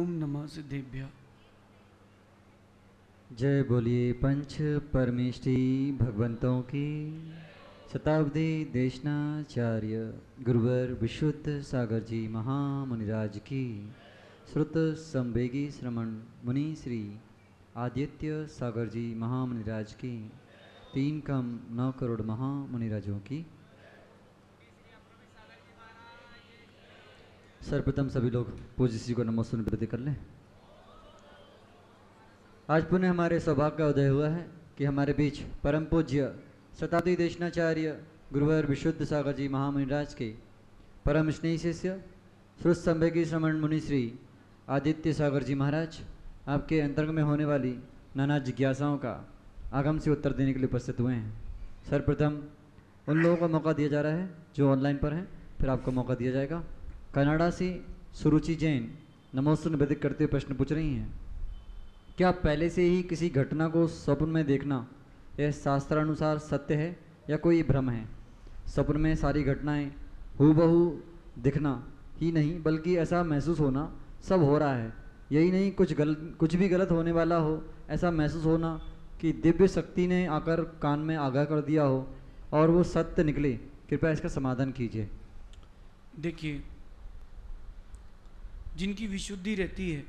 ओम नमः सिद्धेभ्य। जय बोलिए पंच परमेष्टि भगवंतों की। शताब्दी देशनाचार्य गुरुवर विशुद्ध सागर जी महामुनिराज की। श्रुत संवेगी श्रमण मुनि श्री आदित्य सागर जी महामुनिराज की। 3 करोड़ महामुनिराजों की। सर्वप्रथम सभी लोग पूज्य श्री को नमस्कार निवेदित कर लें। आज पुनः हमारे सौभाग्य का उदय हुआ है कि हमारे बीच परम पूज्य शताब्दी देशनाचार्य गुरुवर विशुद्ध सागर जी महामुनिराज के परम स्नेही शिष्य श्रुत संवेगी श्रमण मुनि श्री आदित्य सागर जी महाराज आपके अंतरंग में होने वाली नाना जिज्ञासाओं का आगम से उत्तर देने के लिए उपस्थित हुए हैं। सर्वप्रथम उन लोगों को मौका दिया जा रहा है जो ऑनलाइन पर हैं, फिर आपको मौका दिया जाएगा। कनाडा से सुरुचि जैन नमोस्तु निवेदित करते हुए प्रश्न पूछ रही हैं, क्या पहले से ही किसी घटना को स्वप्न में देखना यह शास्त्रानुसार सत्य है या कोई भ्रम है? स्वप्न में सारी घटनाएं हूबहू दिखना ही नहीं बल्कि ऐसा महसूस होना सब हो रहा है, यही नहीं कुछ भी गलत होने वाला हो ऐसा महसूस होना कि दिव्य शक्ति ने आकर कान में आगाह कर दिया हो और वो सत्य निकले। कृपया इसका समाधान कीजिए। देखिए, जिनकी विशुद्धि रहती है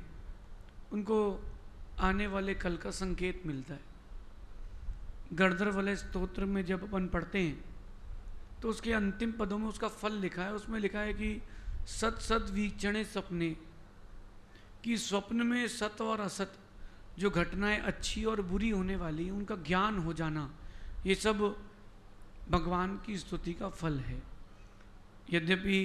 उनको आने वाले कल का संकेत मिलता है। गणधर वाले स्तोत्र में जब अपन पढ़ते हैं तो उसके अंतिम पदों में उसका फल लिखा है। उसमें लिखा है कि सत सत वीक्षणे सपने, कि स्वप्न में सत और असत जो घटनाएं अच्छी और बुरी होने वाली उनका ज्ञान हो जाना, ये सब भगवान की स्तुति का फल है। यद्यपि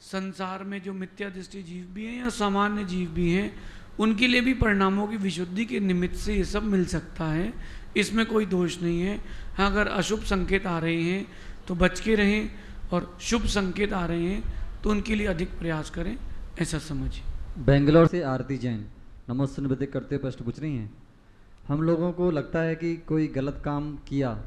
संसार में जो मिथ्या दृष्टि जीव भी हैं या सामान्य जीव भी हैं, उनके लिए भी परिणामों की विशुद्धि के निमित्त से ये सब मिल सकता है, इसमें कोई दोष नहीं है। हाँ, अगर अशुभ संकेत आ रहे हैं तो बच के रहें और शुभ संकेत आ रहे हैं तो उनके लिए अधिक प्रयास करें, ऐसा समझिए। बेंगलोर से आरती जैन नमस्ते निवेदित करते हुए प्रश्न पूछ रही हैं, हम लोगों को लगता है कि कोई गलत काम किया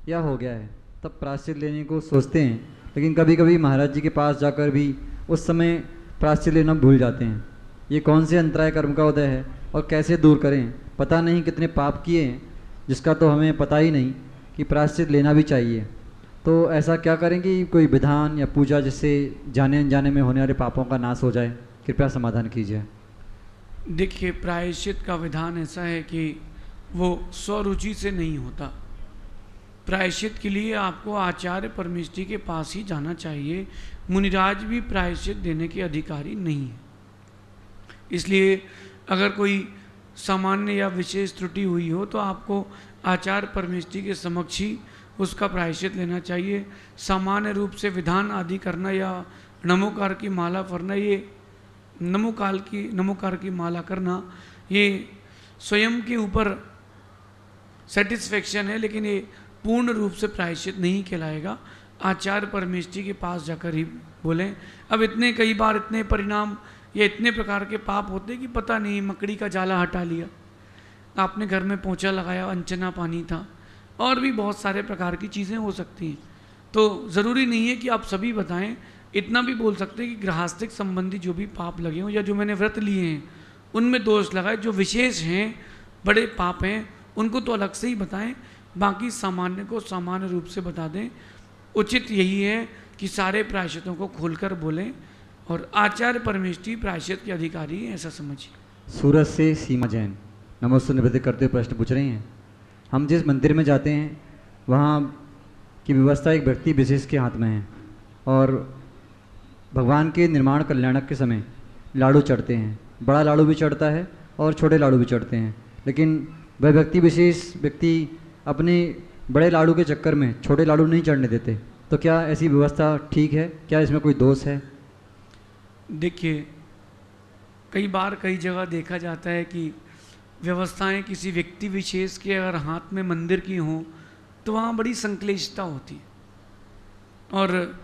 या हो गया है तब प्रायश्चित लेने को सोचते हैं, लेकिन कभी कभी महाराज जी के पास जाकर भी उस समय प्रायश्चित लेना भूल जाते हैं। ये कौन से अंतराय कर्म का उदय है और कैसे दूर करें? पता नहीं कितने पाप किए हैं जिसका तो हमें पता ही नहीं कि प्रायश्चित लेना भी चाहिए। तो ऐसा क्या करें कि कोई विधान या पूजा जिससे जाने अनजाने में होने वाले पापों का नाश हो जाए? कृपया समाधान कीजिए। देखिए, प्रायश्चित का विधान ऐसा है कि वो स्वरुचि से नहीं होता। प्रायश्चित के लिए आपको आचार्य परमेष्टि के पास ही जाना चाहिए। मुनिराज भी प्रायश्चित देने के अधिकारी नहीं है। इसलिए अगर कोई सामान्य या विशेष त्रुटि हुई हो तो आपको आचार्य परमेष्टि के समक्ष ही उसका प्रायश्चित लेना चाहिए। सामान्य रूप से विधान आदि करना या नमोकार की माला पढ़ना, ये नमोकार की माला करना, ये स्वयं के ऊपर सेटिस्फेक्शन है, लेकिन ये पूर्ण रूप से प्रायश्चित नहीं कहलाएगा। आचार्य परमेष्टि के पास जाकर ही बोलें। अब कई बार इतने परिणाम या इतने प्रकार के पाप होते कि पता नहीं, मकड़ी का जाला हटा लिया, आपने घर में पोंछा लगाया, अनचना पानी था, और भी बहुत सारे प्रकार की चीज़ें हो सकती हैं। तो ज़रूरी नहीं है कि आप सभी बताएं। इतना भी बोल सकते हैं कि गृहस्थिक संबंधी जो भी पाप लगे हों या जो मैंने व्रत लिए हैं उनमें दोष लगाए, जो विशेष हैं, बड़े पाप हैं, उनको तो अलग से ही बताएं, बाकी सामान्य को सामान्य रूप से बता दें। उचित यही है कि सारे प्रायश्चितों को खोलकर बोलें और आचार्य परमेष्टि प्रायश्चित के अधिकारी हैं, ऐसा समझिए। सूरत से सीमा जैन नमस्ते निवेदित करते हुए प्रश्न पूछ रही हैं, हम जिस मंदिर में जाते हैं वहाँ की व्यवस्था एक व्यक्ति विशेष के हाथ में है और भगवान के निर्माण कल्याणक के समय लाड़ू चढ़ते हैं। बड़ा लाड़ू भी चढ़ता है और छोटे लाड़ू भी चढ़ते हैं, लेकिन वह व्यक्ति अपने बड़े लाड़ू के चक्कर में छोटे लाड़ू नहीं चढ़ने देते। तो क्या ऐसी व्यवस्था ठीक है? क्या इसमें कोई दोष है? देखिए, कई बार कई जगह देखा जाता है कि व्यवस्थाएं किसी व्यक्ति विशेष के अगर हाथ में मंदिर की हों तो वहाँ बड़ी संक्लिष्टता होती है और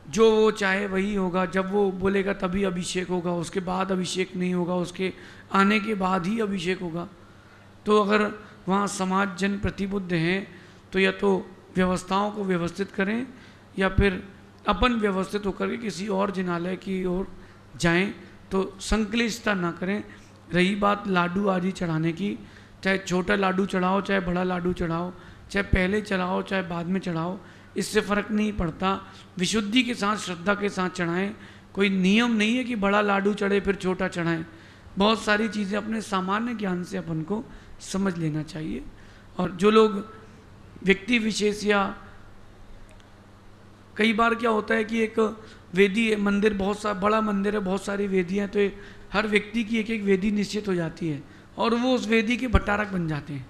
जो वो चाहे वही होगा। जब वो बोलेगा तभी अभिषेक होगा, उसके बाद अभिषेक नहीं होगा, उसके आने के बाद ही अभिषेक होगा। तो अगर वहाँ समाज जन प्रतिबुद्ध हैं तो या तो व्यवस्थाओं को व्यवस्थित करें या फिर अपन व्यवस्थित होकर के किसी और जिनालय की ओर जाएं तो संक्लिष्टता ना करें। रही बात लाडू आदि चढ़ाने की, चाहे छोटा लाडू चढ़ाओ चाहे बड़ा लाडू चढ़ाओ, चाहे पहले चढ़ाओ चाहे बाद में चढ़ाओ, इससे फ़र्क नहीं पड़ता। विशुद्धि के साथ श्रद्धा के साथ चढ़ाएं। कोई नियम नहीं है कि बड़ा लाडू चढ़े फिर छोटा चढ़ाएं। बहुत सारी चीज़ें अपने सामान्य ज्ञान से अपन को समझ लेना चाहिए। और जो लोग व्यक्ति विशेष या कई बार क्या होता है कि एक वेदी मंदिर बहुत सा बड़ा मंदिर है, बहुत सारी वेदियाँ, तो हर व्यक्ति की एक एक वेदी निश्चित हो जाती है और वो उस वेदी के भट्टारक बन जाते हैं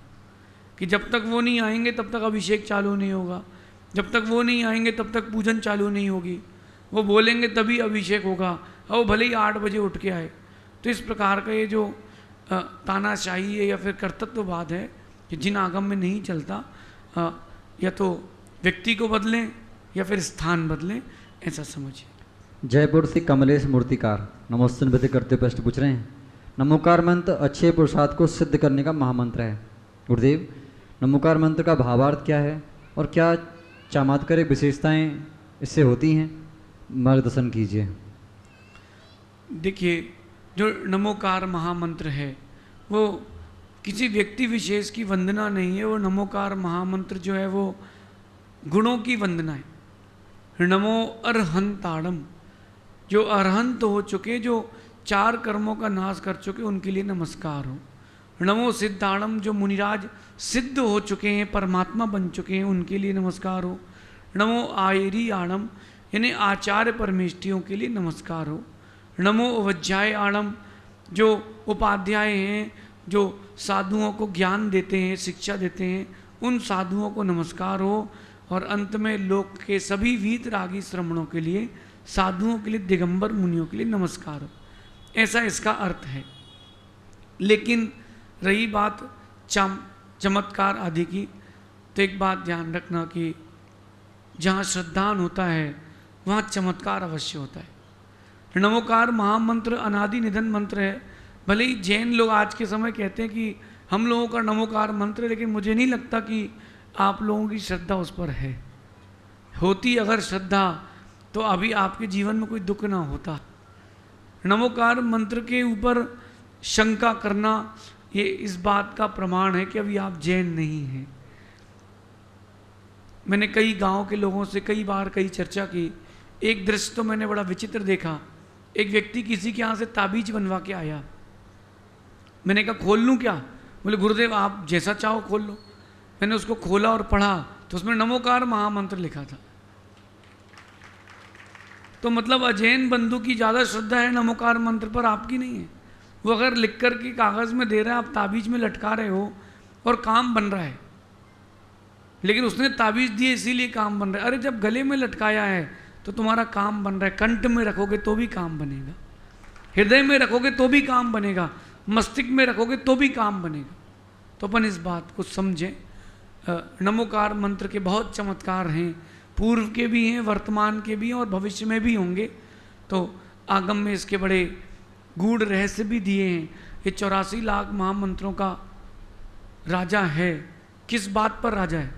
कि जब तक वो नहीं आएंगे तब तक अभिषेक चालू नहीं होगा, जब तक वो नहीं आएंगे तब तक पूजन चालू नहीं होगी, वो बोलेंगे तभी अभिषेक होगा, और वो भले ही 8 बजे उठ के आए। तो इस प्रकार का ये जो तानाशाही है या फिर कर्तृत्ववाद है कि जिन आगम में नहीं चलता, या तो व्यक्ति को बदलें या फिर स्थान बदलें, ऐसा समझिए। जयपुर से कमलेश मूर्तिकार नमोस्तुन विधि करते हुए प्रश्न पूछ रहे हैं। नमोकार मंत्र अच्छे पुरुषार्थ को सिद्ध करने का महामंत्र है। गुरुदेव, नमोकार मंत्र का भावार्थ क्या है और क्या चमत्कारिक विशेषताएं इससे होती हैं? मार्गदर्शन कीजिए। देखिए, जो नमोकार महामंत्र है वो किसी व्यक्ति विशेष की वंदना नहीं है। वो नमोकार महामंत्र जो है वो गुणों की वंदना है। नमो अरहंताड़म, जो अरहंत हो चुके, जो 4 कर्मों का नाश कर चुके, उनके लिए नमस्कार हो। नमो सिद्धाणम, जो मुनिराज सिद्ध हो चुके हैं, परमात्मा बन चुके हैं, उनके लिए नमस्कार हो। नमो आयरी आणम, यानी आचार्य परमेष्ठियों के लिए नमस्कार हो। नमो अवज्ञाय आणम, जो उपाध्याय हैं, जो साधुओं को ज्ञान देते हैं, शिक्षा देते हैं, उन साधुओं को नमस्कार हो। और अंत में लोक के सभी वीतरागी श्रमणों के लिए, साधुओं के लिए, दिगंबर मुनियों के लिए नमस्कार हो। ऐसा इसका अर्थ है। लेकिन रही बात चमत्कार आदि की, तो एक बात ध्यान रखना कि जहाँ श्रद्धान होता है वहाँ चमत्कार अवश्य होता है। नमोकार महामंत्र अनादि निधन मंत्र है। भले ही जैन लोग आज के समय कहते हैं कि हम लोगों का नमोकार मंत्र है, लेकिन मुझे नहीं लगता कि आप लोगों की श्रद्धा उस पर है। होती अगर श्रद्धा तो अभी आपके जीवन में कोई दुख ना होता। नमोकार मंत्र के ऊपर शंका करना ये इस बात का प्रमाण है कि अभी आप जैन नहीं हैं। मैंने कई गांव के लोगों से कई बार कई चर्चा की। एक दृश्य तो मैंने बड़ा विचित्र देखा। एक व्यक्ति किसी के यहाँ से ताबीज बनवा के आया। मैंने कहा खोल लूँ क्या? बोले गुरुदेव आप जैसा चाहो खोल लो। मैंने उसको खोला और पढ़ा तो उसमें नमोकार महामंत्र लिखा था। तो मतलब अजैन बंधु की ज़्यादा श्रद्धा है नमोकार मंत्र पर, आपकी नहीं है। वो अगर लिख कर के कागज़ में दे रहा है, आप ताबीज में लटका रहे हो और काम बन रहा है, लेकिन उसने ताबीज दिए इसीलिए काम बन रहा है। अरे जब गले में लटकाया है तो तुम्हारा काम बन रहा है। कंठ में रखोगे तो भी काम बनेगा, हृदय में रखोगे तो भी काम बनेगा, मस्तिष्क में रखोगे तो भी काम बनेगा। तो अपन इस बात को समझें। नमोकार मंत्र के बहुत चमत्कार हैं, पूर्व के भी हैं, वर्तमान के भी हैं और भविष्य में भी होंगे। तो आगम में इसके बड़े गूढ़ रहस्य भी दिए हैं। ये 84 लाख महामंत्रों का राजा है। किस बात पर राजा है?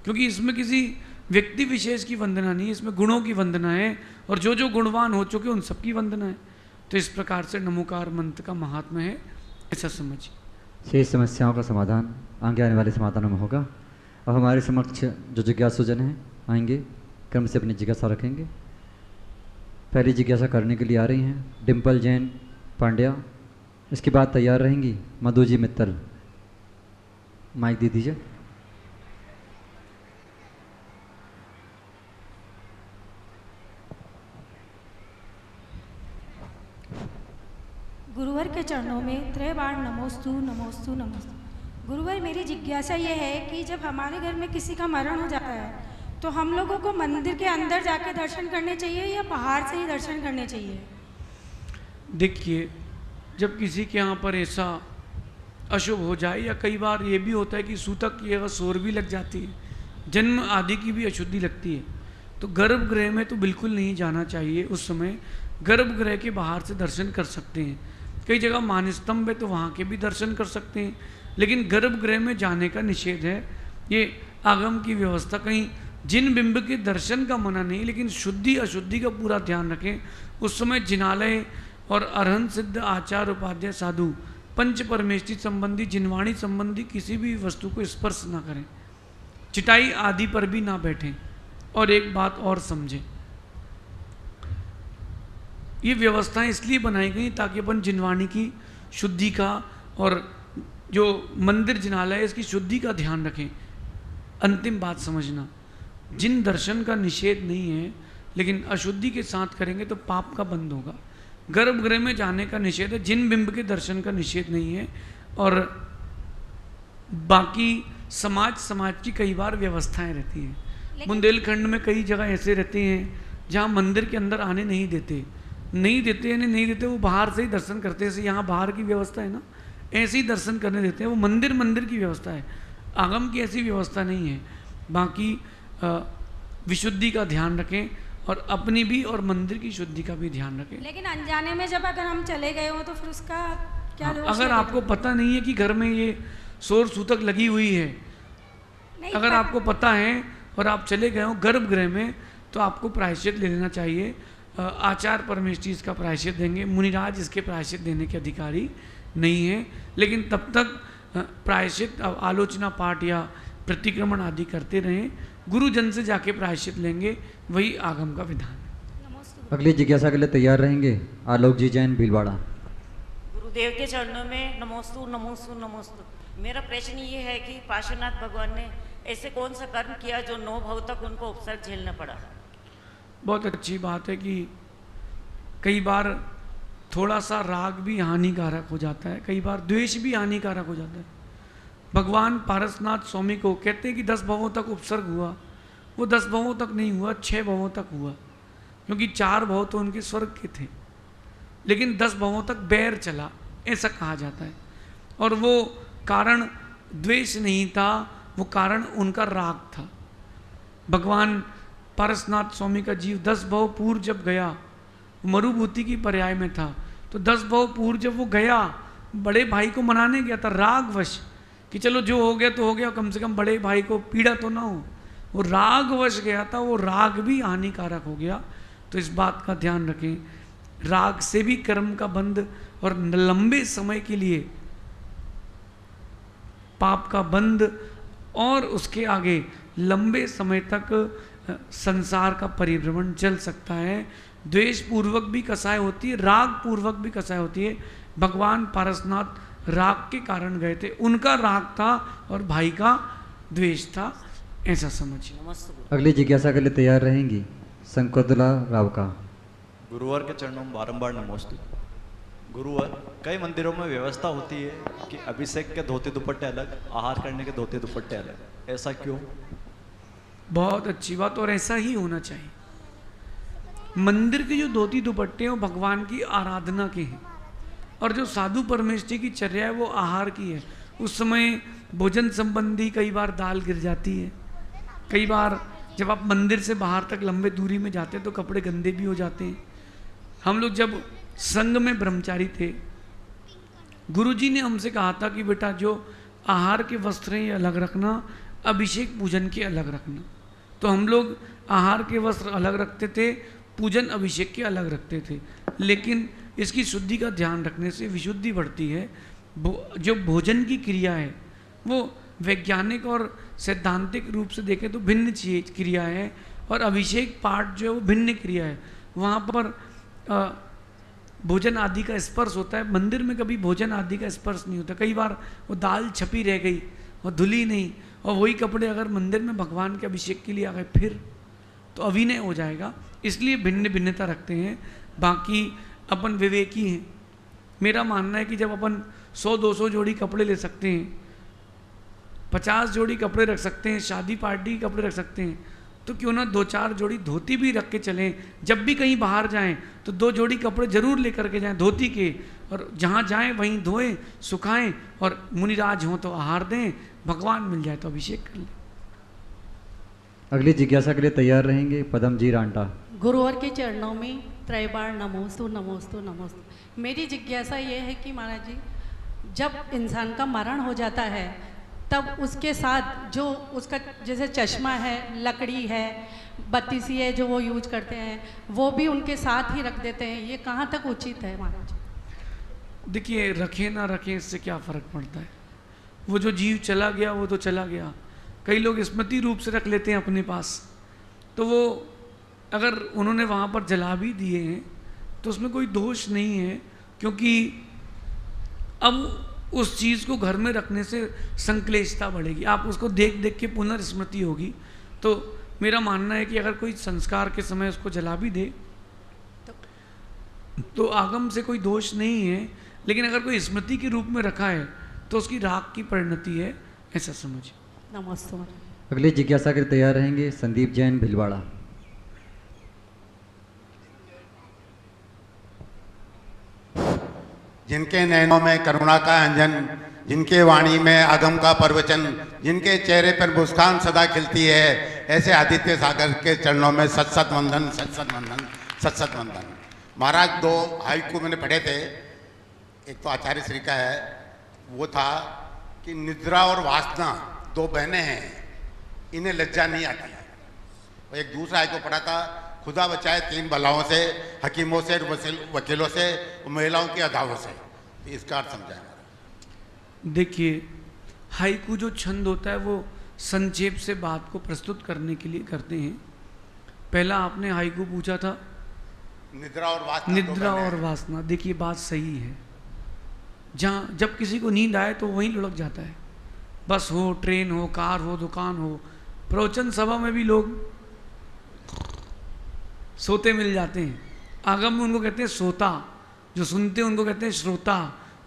क्योंकि इसमें किसी व्यक्ति विशेष की वंदना नहीं है, इसमें गुणों की वंदना है, और जो जो गुणवान हो चुके उन सबकी वंदना है। तो इस प्रकार से नमोकार मंत्र का महात्म्य है, ऐसा समझिए। शेष समस्याओं का समाधान आगे आने वाले समाधानों में होगा। अब हमारे समक्ष जो जिज्ञासुजन हैं आएंगे, क्रम से अपनी जिज्ञासा रखेंगे। पहली जिज्ञासा करने के लिए आ रही हैं डिम्पल जैन पांड्या। इसके बाद तैयार रहेंगी मधु जी मित्तल। माइक दे दीजिए। गुरुवर के चरणों में त्रैबार नमोस्तु नमोस्तु नमोस्तु। गुरुवर, मेरी जिज्ञासा ये है कि जब हमारे घर में किसी का मरण हो जाता है तो हम लोगों को मंदिर के अंदर जाके दर्शन करने चाहिए या बाहर से ही दर्शन करने चाहिए? देखिए, जब किसी के यहाँ पर ऐसा अशुभ हो जाए, या कई बार ये भी होता है कि सूतक की अगर सोर भी लग जाती है, जन्म आदि की भी अशुद्धि लगती है, तो गर्भगृह में तो बिल्कुल नहीं जाना चाहिए। उस समय गर्भगृह के बाहर से दर्शन कर सकते हैं। कई जगह मानस्तंभ है तो वहाँ के भी दर्शन कर सकते हैं, लेकिन गर्भगृह में जाने का निषेध है। ये आगम की व्यवस्था। कहीं जिन बिंब के दर्शन का मना नहीं, लेकिन शुद्धि अशुद्धि का पूरा ध्यान रखें। उस समय जिनालय और अरहंत सिद्ध आचार उपाध्याय साधु पंच परमेष्टि संबंधी जिनवाणी संबंधी किसी भी वस्तु को स्पर्श ना करें, चिटाई आदि पर भी ना बैठें। और एक बात और समझें, ये व्यवस्थाएं इसलिए बनाई गई ताकि अपन जिनवाणी की शुद्धि का और जो मंदिर जिनालय है इसकी शुद्धि का ध्यान रखें। अंतिम बात समझना, जिन दर्शन का निषेध नहीं है लेकिन अशुद्धि के साथ करेंगे तो पाप का बंद होगा। गर्भगृह में जाने का निषेध है, जिन बिंब के दर्शन का निषेध नहीं है। और बाकी समाज की कई बार व्यवस्थाएं रहती हैं। बुंदेलखंड में कई जगह ऐसे रहते हैं जहाँ मंदिर के अंदर आने नहीं देते यानी नहीं देते, वो बाहर से ही दर्शन करते हैं। जैसे यहाँ बाहर की व्यवस्था है ना, ऐसे ही दर्शन करने देते हैं। वो मंदिर की व्यवस्था है, आगम की ऐसी व्यवस्था नहीं है। बाकी विशुद्धि का ध्यान रखें और अपनी भी और मंदिर की शुद्धि का भी ध्यान रखें। लेकिन अनजाने में जब अगर हम चले गए हो तो फिर उसका क्या दोष अगर लगेगा? आपको पता नहीं है कि घर में ये सौर सूतक लगी हुई है, अगर आपको पता है और आप चले गए हो गर्भगृह में, तो आपको प्रायश्चित ले लेना चाहिए। आचार परमेष्टि इसका प्रायश्चित देंगे, मुनिराज इसके प्रायश्चित देने के अधिकारी नहीं है। लेकिन तब तक प्रायश्चित आलोचना पाठ या प्रतिक्रमण आदि करते रहें, गुरुजन से जाके प्रायश्चित लेंगे, वही आगम का विधान है। अगली जिज्ञासा के लिए तैयार रहेंगे आलोक जी जैन भीलवाड़ा। गुरुदेव के चरणों में नमोस्तु नमोस्तु नमोस्तु। मेरा प्रश्न ये है कि पार्श्वनाथ भगवान ने ऐसे कौन सा कर्म किया जो 9 भव तक उनको उपसर्ग झेलना पड़ा? बहुत अच्छी बात है कि कई बार थोड़ा सा राग भी हानिकारक हो जाता है, कई बार द्वेष भी हानिकारक हो जाता है। भगवान पारसनाथ स्वामी को कहते हैं कि 10 भवों तक उपसर्ग हुआ, वो 10 भवों तक नहीं हुआ, 6 भवों तक हुआ, क्योंकि 4 भव तो उनके स्वर्ग के थे, लेकिन 10 भवों तक बैर चला, ऐसा कहा जाता है। और वो कारण द्वेष नहीं था, वो कारण उनका राग था। भगवान पारसनाथ स्वामी का जीव 10 भव पूर्व जब गया, मरुभूति की पर्याय में था, तो 10 भव पूर्व जब वो गया, बड़े भाई को मनाने गया था रागवश, कि चलो जो हो गया तो हो गया, कम से कम बड़े भाई को पीड़ा तो ना हो। वो रागवश गया था, वो राग भी हानिकारक हो गया। तो इस बात का ध्यान रखें, राग से भी कर्म का बंध और लंबे समय के लिए पाप का बंध, और उसके आगे लंबे समय तक संसार का परिभ्रमण चल सकता है। द्वेष पूर्वक भी कसाय होती है, राग पूर्वक भी कसाय होती है। भगवान पारसनाथ राग के कारण गए थे, उनका राग था और भाई का द्वेष था, ऐसा समझिए। अगली जिज्ञासा के लिए तैयार रहेंगी संकोदला राव का। गुरुवार के चरणों में बारंबार नमोस्तु। गुरुवार कई मंदिरों में व्यवस्था होती है कि अभिषेक के धोती दुपट्टे अलग, आहार करने के धोती दुपट्टे अलग, ऐसा क्यों? बहुत अच्छी बात, और ऐसा ही होना चाहिए। मंदिर के जो धोती दुपट्टे हैं वो भगवान की आराधना के हैं, और जो साधु परमेष्टि की चर्या है वो आहार की है। उस समय भोजन संबंधी कई बार दाल गिर जाती है, कई बार जब आप मंदिर से बाहर तक लंबे दूरी में जाते हैं तो कपड़े गंदे भी हो जाते हैं। हम लोग जब संघ में ब्रह्मचारी थे, गुरुजी ने हमसे कहा था कि बेटा जो आहार के वस्त्र हैं ये अलग रखना, अभिषेक पूजन के अलग रखना। तो हम लोग आहार के वस्त्र अलग रखते थे, पूजन अभिषेक के अलग रखते थे। लेकिन इसकी शुद्धि का ध्यान रखने से विशुद्धि बढ़ती है। जो भोजन की क्रिया है वो वैज्ञानिक और सैद्धांतिक रूप से देखें तो भिन्न चीज क्रिया है, और अभिषेक पाठ जो है वो भिन्न क्रिया है। वहाँ पर भोजन आदि का स्पर्श होता है, मंदिर में कभी भोजन आदि का स्पर्श नहीं होता। कई बार वो दाल छपी रह गई और धुली नहीं, और वही कपड़े अगर मंदिर में भगवान के अभिषेक के लिए आ गए फिर तो अभिनय हो जाएगा। इसलिए भिन्न भिन्नता रखते हैं। बाकी अपन विवेकी हैं। मेरा मानना है कि जब अपन 100-200 जोड़ी कपड़े ले सकते हैं, 50 जोड़ी कपड़े रख सकते हैं, शादी पार्टी के कपड़े रख सकते हैं, तो क्यों ना 2-4 जोड़ी धोती भी रख के चलें। जब भी कहीं बाहर जाएं तो 2 जोड़ी कपड़े जरूर लेकर के जाएं धोती के, और जहाँ जाएं वहीं धोएं, सुखाएं, और मुनिराज हों तो आहार दें, भगवान मिल जाए तो अभिषेक कर लें। अगली जिज्ञासा के लिए तैयार रहेंगे पदम जी रांटा। गुरुवार के चरणों में त्रैबार नमोस्तु नमोस्तु नमोस्तु। मेरी जिज्ञासा ये है कि महाराज जी, जब इंसान का मरण हो जाता है तब उसके साथ जो उसका जैसे चश्मा है, लकड़ी है, बत्तीसी है जो वो यूज करते हैं, वो भी उनके साथ ही रख देते हैं, ये कहाँ तक उचित है महाराज? देखिए, रखें ना रखें इससे क्या फ़र्क पड़ता है, वो जो जीव चला गया वो तो चला गया। कई लोग स्मृति रूप से रख लेते हैं अपने पास, तो वो अगर उन्होंने वहाँ पर जला भी दिए हैं तो उसमें कोई दोष नहीं है, क्योंकि अब उस चीज़ को घर में रखने से संक्लेशता बढ़ेगी, आप उसको देख देख के पुनर्स्मृति होगी। तो मेरा मानना है कि अगर कोई संस्कार के समय उसको जला भी दे तो आगम से कोई दोष नहीं है, लेकिन अगर कोई स्मृति के रूप में रखा है तो उसकी राख की परिणति है, ऐसा समझिए। नमस्ते। अगले जिज्ञासा के लिए तैयार रहेंगे संदीप जैन भिलवाड़ा। जिनके नैनों में करुणा का अंजन, जिनके वाणी में आगम का प्रवचन, जिनके चेहरे पर मुस्कान सदा खिलती है, ऐसे आदित्य सागर के चरणों में सत सत वंदन, सत सत वंदन, सत सत वंदन। महाराज, 2 हाइकू मैंने पढ़े थे, एक तो आचार्य श्री का है, वो था कि निद्रा और वासना 2 बहनें हैं, इन्हें लज्जा नहीं आती है। और एक दूसरा हाइकू पढ़ा था, खुदा बचाए 3 बलाओं से, हकीमों से, वकीलों से, महिलाओं की अदाओं से। इसका अर्थ समझाएं। देखिए, हाइकू जो छंद होता है वो संक्षेप से बात को प्रस्तुत करने के लिए करते हैं। पहला आपने हाइकू पूछा था निद्रा और वासना, निद्रा और वासना। देखिए, बात सही है, जहाँ जब किसी को नींद आए तो वहीं लुढ़क जाता है, बस हो, ट्रेन हो, कार हो, दुकान हो, प्रवचन सभा में भी लोग सोते मिल जाते हैं। आगम में उनको कहते हैं सोता, जो सुनते हैं उनको कहते हैं श्रोता,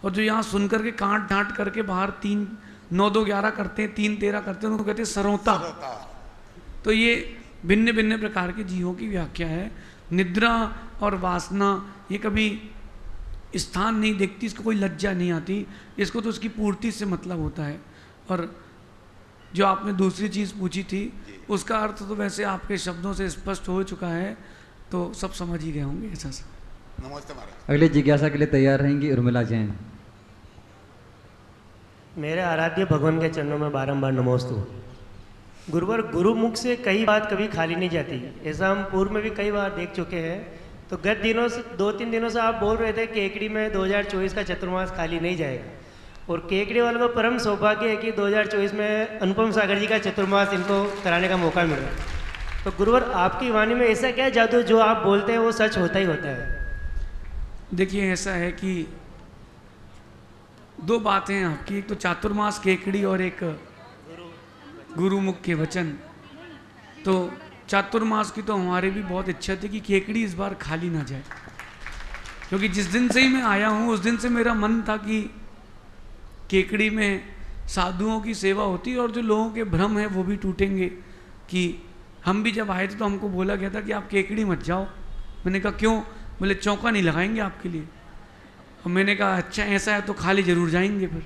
और जो यहाँ सुन करके कांट ढांट करके बाहर 3 9 2 11 करते हैं, 3 13 करते हैं, उनको कहते हैं सरोता। तो ये भिन्न भिन्न प्रकार के जीवों की व्याख्या है। निद्रा और वासना ये कभी स्थान नहीं देखती, इसको कोई लज्जा नहीं आती, इसको तो उसकी पूर्ति से मतलब होता है। और जो आपने दूसरी चीज़ पूछी थी उसका अर्थ तो वैसे आपके शब्दों से स्पष्ट हो चुका है, तो सब समझ ही गए होंगे ऐसा से। नमस्ते महाराज। अगले जिज्ञासा के लिए तैयार रहेंगी उर्मिला जैन। मेरे आराध्य भगवान के चरणों में बारंबार नमोस्तु। गुरुवर, गुरुमुख से कई बात कभी खाली नहीं जाती, ऐसा हम पूर्व में भी कई बार देख चुके हैं। तो गत दिनों से 2-3 दिनों से आप बोल रहे थे केकड़ी में 2024 का चतुर्मास खाली नहीं जाएगा, और केकड़ी वालों को परम सौभाग्य है कि 2024 में अनुपम सागर जी का चतुर्मास इनको कराने का मौका मिल रहा है। तो गुरुवर, आपकी वाणी में ऐसा क्या जादू जो आप बोलते हैं वो सच होता ही होता है? देखिए, ऐसा है कि 2 बातें हैं आपकी, एक तो चातुर्मास केकड़ी और एक गुरुमुख के वचन। तो चातुर्मास की तो हमारे भी बहुत इच्छा थी कि केकड़ी इस बार खाली ना जाए, क्योंकि जिस दिन से ही मैं आया हूँ उस दिन से मेरा मन था कि केकड़ी में साधुओं की सेवा होती और जो लोगों के भ्रम है वो भी टूटेंगे। कि हम भी जब आए थे तो हमको बोला गया था कि आप केकड़ी मत जाओ। मैंने कहा क्यों? बोले चौका नहीं लगाएंगे आपके लिए। और मैंने कहा अच्छा ऐसा है तो खाली जरूर जाएंगे फिर।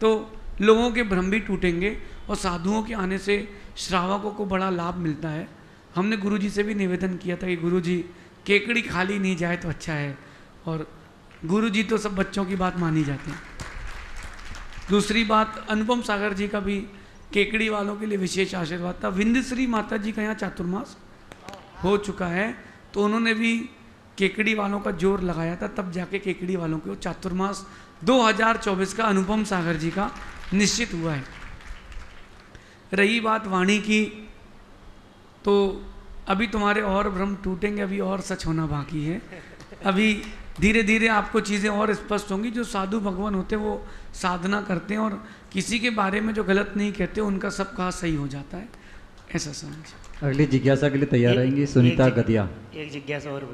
तो लोगों के भ्रम भी टूटेंगे और साधुओं के आने से श्रावकों को बड़ा लाभ मिलता है। हमने गुरुजी से भी निवेदन किया था कि गुरुजी केकड़ी खाली नहीं जाए तो अच्छा है, और गुरुजी तो सब बच्चों की बात मानी जाती है। दूसरी बात, अनुपम सागर जी का भी केकड़ी वालों के लिए विशेष आशीर्वाद था। विंध्यश्री माता जी का यहाँ चातुर्मास हो चुका है, तो उन्होंने भी केकड़ी वालों का जोर लगाया था, तब जाके केकड़ी वालों के चातुर्मास 2024 का अनुपम सागर जी का निश्चित हुआ है। रही बात वाणी की, तो अभी तुम्हारे और भ्रम टूटेंगे, अभी और सच होना बाकी है। अभी धीरे धीरे आपको चीज़ें और स्पष्ट होंगी। जो साधु भगवान होते हैं वो साधना करते हैं और किसी के बारे में जो गलत नहीं कहते उनका सब कहा सही हो जाता है, ऐसा समझ। अगली जिज्ञासा के लिए तैयार रहेंगी सुनीता गदिया। एक जिज्ञासा और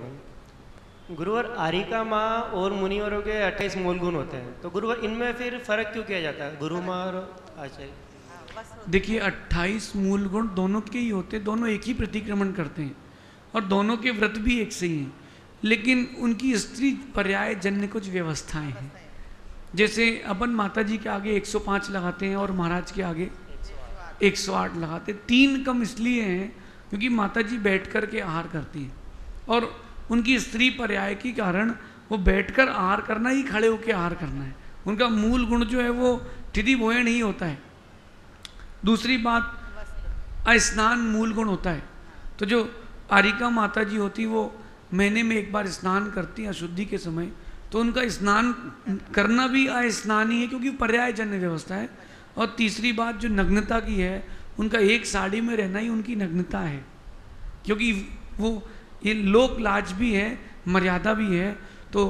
गुरुवर, आरिका माँ और मुनिवरों के 28 मूल गुण होते हैं, तो गुरुवर इनमें फिर फर्क क्यों किया जाता है, गुरु माँ और आचार्य? देखिए 28 मूल गुण दोनों के ही होते हैं, दोनों एक ही प्रतिक्रमण करते हैं और दोनों के व्रत भी एक से ही हैं, लेकिन उनकी स्त्री पर्याय जन्य कुछ व्यवस्थाएं हैं। जैसे अपन माता जी के आगे 105 लगाते हैं और महाराज के आगे 108 लगाते हैं। 3 कम इसलिए हैं क्योंकि माता जी बैठ कर के आहार करती हैं और उनकी स्त्री पर्याय के कारण वो बैठकर आहार करना ही खड़े होकर आहार करना है। उनका मूल गुण जो है वो ठिधि भोयण ही होता है। दूसरी बात, स्नान मूल गुण होता है। तो जो आरिका माता जी होती वो महीने में एक बार स्नान करती हैं अशुद्धि के समय, तो उनका स्नान करना भी स्नान ही है, क्योंकि पर्यायजन्य व्यवस्था है। और तीसरी बात जो नग्नता की है, उनका एक साड़ी में रहना ही उनकी नग्नता है, क्योंकि वो ये लोक लाज भी है, मर्यादा भी है। तो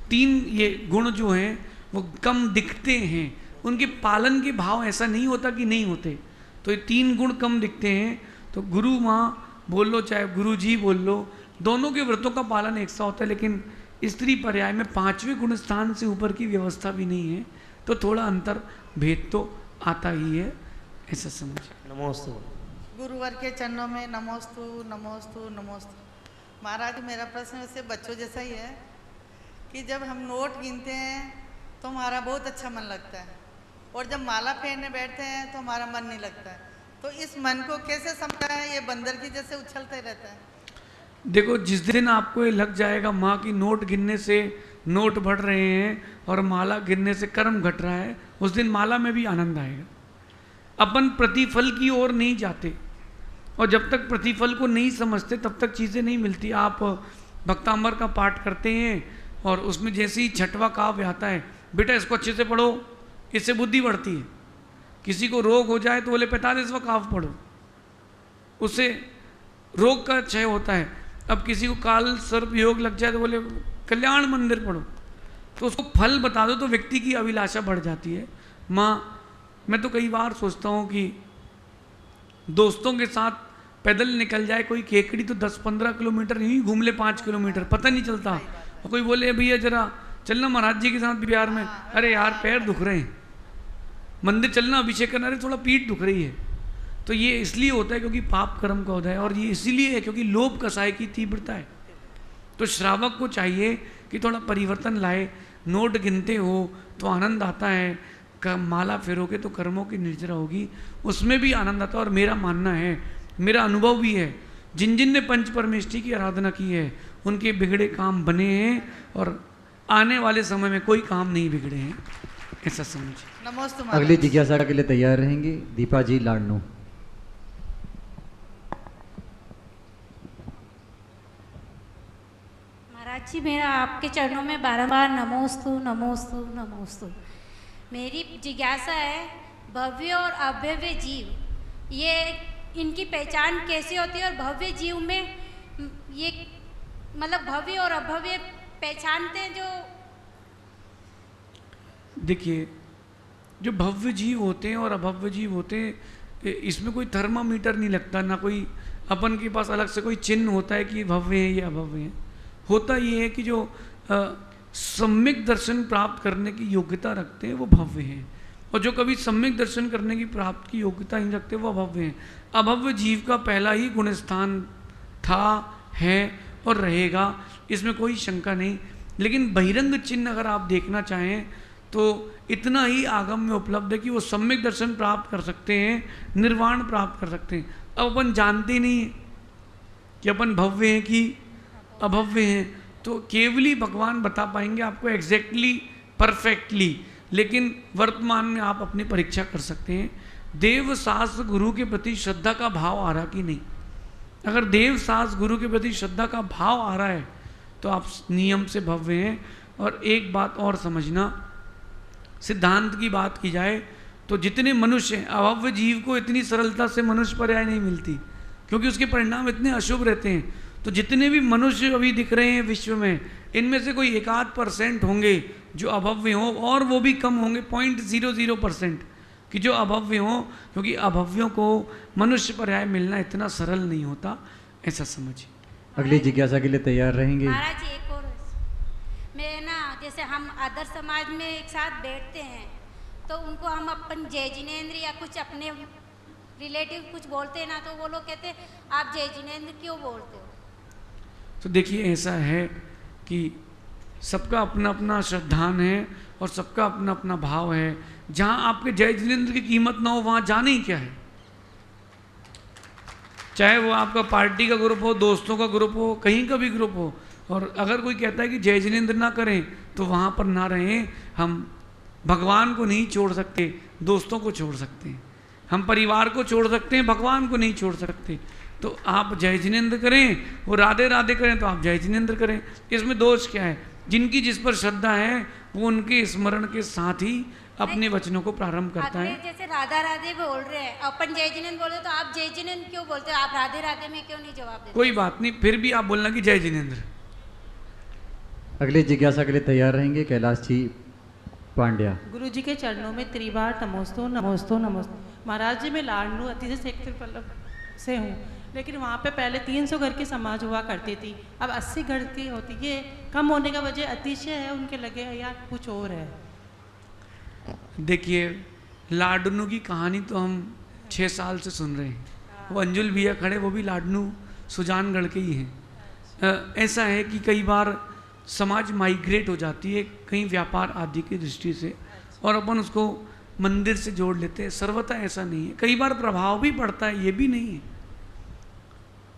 3 ये गुण जो हैं वो कम दिखते हैं, उनके पालन के भाव ऐसा नहीं होता कि नहीं होते। तो ये 3 गुण कम दिखते हैं। तो गुरु माँ बोल लो चाहे गुरु जी बोल लो, दोनों के व्रतों का पालन एक सा होता है, लेकिन स्त्री पर्याय में 5वें गुण स्थान से ऊपर की व्यवस्था भी नहीं है। तो थोड़ा अंतर भेद तो आता ही है, ऐसा समझिए। नमोस्तु। गुरुवर के चरणों में नमोस्तु नमोस्तु नमोस्तु। महाराज मेरा प्रश्न वैसे बच्चों जैसा ही है कि जब हम नोट गिनते हैं तो हमारा बहुत अच्छा मन लगता है, और जब माला फेरने बैठते हैं तो हमारा मन नहीं लगता है। तो इस मन को कैसे समझाएं? ये बंदर की जैसे उछलते रहता है। देखो, जिस दिन आपको ये लग जाएगा माँ की नोट गिनने से नोट बढ़ रहे हैं और माला गिनने से कर्म घट रहा है, उस दिन माला में भी आनंद आएगा। अपन प्रतिफल की ओर नहीं जाते, और जब तक प्रतिफल को नहीं समझते तब तक चीज़ें नहीं मिलती। आप भक्तांबर का पाठ करते हैं और उसमें जैसे ही 6वां काव्य आता है, बेटा इसको अच्छे से पढ़ो, इससे बुद्धि बढ़ती है। किसी को रोग हो जाए तो बोले 45वां काव्य पढ़ो, उससे रोग का क्षय होता है। अब किसी को काल सर्प योग लग जाए तो बोले कल्याण मंदिर पढ़ो, तो उसको फल बता दो तो व्यक्ति की अभिलाषा बढ़ जाती है। मैं तो कई बार सोचता हूँ कि दोस्तों के साथ पैदल निकल जाए कोई केकड़ी तो 10-15 किलोमीटर यहीं घूम ले, 5 किलोमीटर पता नहीं चलता। और कोई बोले भैया जरा चलना महाराज जी के साथ बिहार में, अरे यार पैर दुख रहे हैं, मंदिर चलना अभिषेक करना, अरे थोड़ा पीठ दुख रही है। तो ये इसलिए होता है क्योंकि पाप कर्म का उदय है, और ये इसीलिए है क्योंकि लोभ कसाय की तीव्रता है। तो श्रावक को चाहिए कि थोड़ा परिवर्तन लाए। नोट गिनते हो तो आनंद आता है, माला फेरोगे तो कर्मों की निर्जरा होगी, उसमें भी आनंद आता है। और मेरा मानना है, मेरा अनुभव भी है, जिन जिन ने पंच परमेष्ठी की आराधना की है उनके बिगड़े काम बने हैं, और आने वाले समय में कोई काम नहीं बिगड़े हैं, ऐसा समझिए। नमस्ते। अगली जिज्ञासा के लिए तैयार रहेंगी दीपा जी लाडनू। महाराज जी, मेरा आपके चरणों में बारंबार नमोस्तु नमोस्तु नमोस्तु। मेरी जिज्ञासा है, भव्य और अभव्य जीव, ये इनकी पहचान कैसे होती है? और भव्य जीव में ये मतलब भव्य और अभव्य पहचानते हैं जो, देखिए जो भव्य जीव होते हैं और अभव्य जीव होते हैं, इसमें कोई थर्मामीटर नहीं लगता, ना कोई अपन के पास अलग से कोई चिन्ह होता है कि भव्य है या अभव्य है। होता ये है कि जो सम्यक दर्शन प्राप्त करने की योग्यता रखते हैं वो भव्य हैं, और जो कभी सम्यक दर्शन करने की प्राप्त की योग्यता नहीं रखते वो अभव्य हैं। अभव्य जीव का पहला ही गुण स्थान था, है और रहेगा, इसमें कोई शंका नहीं। लेकिन बहिरंग चिन्ह अगर आप देखना चाहें तो इतना ही आगम में उपलब्ध है कि वो सम्यक दर्शन प्राप्त कर सकते हैं, निर्वाण प्राप्त कर सकते हैं। अब अपन जानते नहीं कि अपन भव्य हैं कि अभव्य हैं, तो केवल ही भगवान बता पाएंगे आपको एग्जैक्टली परफेक्टली। लेकिन वर्तमान में आप अपनी परीक्षा कर सकते हैं, देव शास्त्र गुरु के प्रति श्रद्धा का भाव आ रहा कि नहीं। अगर देव शास्त्र गुरु के प्रति श्रद्धा का भाव आ रहा है तो आप नियम से भव्य हैं। और एक बात और समझना, सिद्धांत की बात की जाए तो जितने मनुष्य हैं, अभव्य जीव को इतनी सरलता से मनुष्य पर्याय नहीं मिलती, क्योंकि उसके परिणाम इतने अशुभ रहते हैं। तो जितने भी मनुष्य अभी दिख रहे हैं विश्व में, इनमें से कोई 1-8% होंगे जो अभव्य हों, और वो भी कम होंगे, 0.00% कि जो अभव्य हों, क्योंकि अभव्यों को मनुष्य पर्याय मिलना इतना सरल नहीं होता, ऐसा समझिए। अगली जिज्ञासा के लिए तैयार रहेंगे। महाराज जी एक और, मैं ना जैसे हम आदर्श समाज में एक साथ बैठते हैं तो उनको हम अपन जय जिनेंद्र या कुछ अपने रिलेटिव कुछ बोलते हैं ना, तो वो लोग कहते हैं आप जय जिनेंद्र क्यों बोलते हो? तो देखिए ऐसा है कि सबका अपना अपना श्रद्धान है और सबका अपना अपना भाव है। जहाँ आपके जय जिनेंद्र की कीमत ना हो वहाँ जाना ही क्या है। चाहे वो आपका पार्टी का ग्रुप हो, दोस्तों का ग्रुप हो, कहीं का भी ग्रुप हो, और अगर कोई कहता है कि जय जिनेंद्र ना करें तो वहाँ पर ना रहें। हम भगवान को नहीं छोड़ सकते, दोस्तों को छोड़ सकते हैं। हम परिवार को छोड़ सकते हैं, भगवान को नहीं छोड़ सकते। तो आप जय जिनेंद्र करें, वो राधे राधे करें तो आप जय जिनेंद्र करें, इसमें दोष क्या है? जिनकी जिस पर श्रद्धा है वो उनके स्मरण के साथ ही अपने वचनों को प्रारंभ करता है। जैसे राधा राधे बोल रहे हैं, अपन जय जिनेंद्र बोल रहे तो आप जय जिनेंद्र क्यों बोलते हो? आप राधे राधे में क्यों नहीं जवाब देते? कोई बात नहीं, फिर भी आप बोलना कि जय जिनेंद्र। अगली जिज्ञासा के लिए तैयार रहेंगे कैलाश जी पांड्या। गुरु जी के चरणों में त्रिबार नमोस्तु नमोस्तु नमोस्तु। महाराज जी, मैं लाडनू अतिथि सेक्टर पल्लव से हूँ, लेकिन वहाँ पे पहले 300 घर की समाज हुआ करती थी, अब 80 घर की होती है। कम होने का वजह अतिशय है उनके लगे या कुछ और है? देखिए, लाडनू की कहानी तो हम 6 साल से सुन रहे हैं। वो अंजुल भैया खड़े, वो भी लाडनू सुजानगढ़ के ही हैं। ऐसा है कि कई बार समाज माइग्रेट हो जाती है कहीं व्यापार आदि की दृष्टि से, और अपन उसको मंदिर से जोड़ लेते हैं। सर्वथा ऐसा नहीं है, कई बार प्रभाव भी पड़ता है, ये भी नहीं है।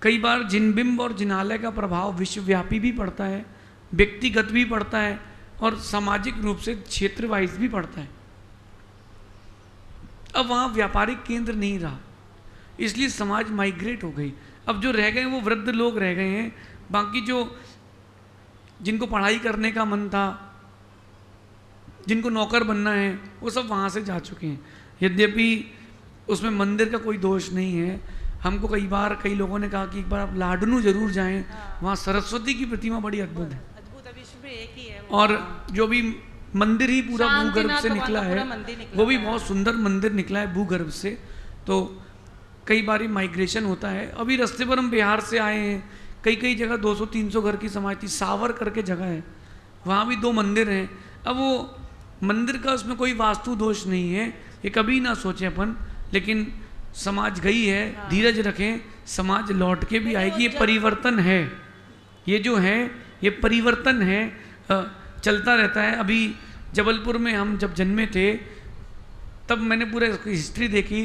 कई बार जिनबिंब और जिनालय का प्रभाव विश्वव्यापी भी पड़ता है, व्यक्तिगत भी पड़ता है, और सामाजिक रूप से क्षेत्र वाइज भी पड़ता है। अब वहाँ व्यापारिक केंद्र नहीं रहा, इसलिए समाज माइग्रेट हो गई। अब जो रह गए वो वृद्ध लोग रह गए हैं, बाकी जो जिनको पढ़ाई करने का मन था, जिनको नौकर बनना है, वो सब वहाँ से जा चुके हैं। यद्यपि उसमें मंदिर का कोई दोष नहीं है। हमको कई बार कई लोगों ने कहा कि एक बार आप लाडनू जरूर जाएं, वहाँ सरस्वती की प्रतिमा बड़ी अद्भुत है, विश्व में एक ही है। और जो भी मंदिर ही पूरा भूगर्भ से निकला है, वो भी बहुत सुंदर मंदिर निकला है भूगर्भ से। तो कई बार माइग्रेशन होता है। अभी रास्ते पर हम बिहार से आए हैं, कई कई जगह 200-300 घर की समाज थी। सावर करके जगह है, वहाँ भी 2 मंदिर हैं। अब वो मंदिर का उसमें कोई वास्तु दोष नहीं है, ये कभी ना सोचें अपन, लेकिन समाज गई है, धीरज रखें, समाज लौट के भी आएगी। ये परिवर्तन है, ये जो है ये परिवर्तन है, चलता रहता है। अभी जबलपुर में हम जब जन्मे थे तब मैंने पूरे हिस्ट्री देखी।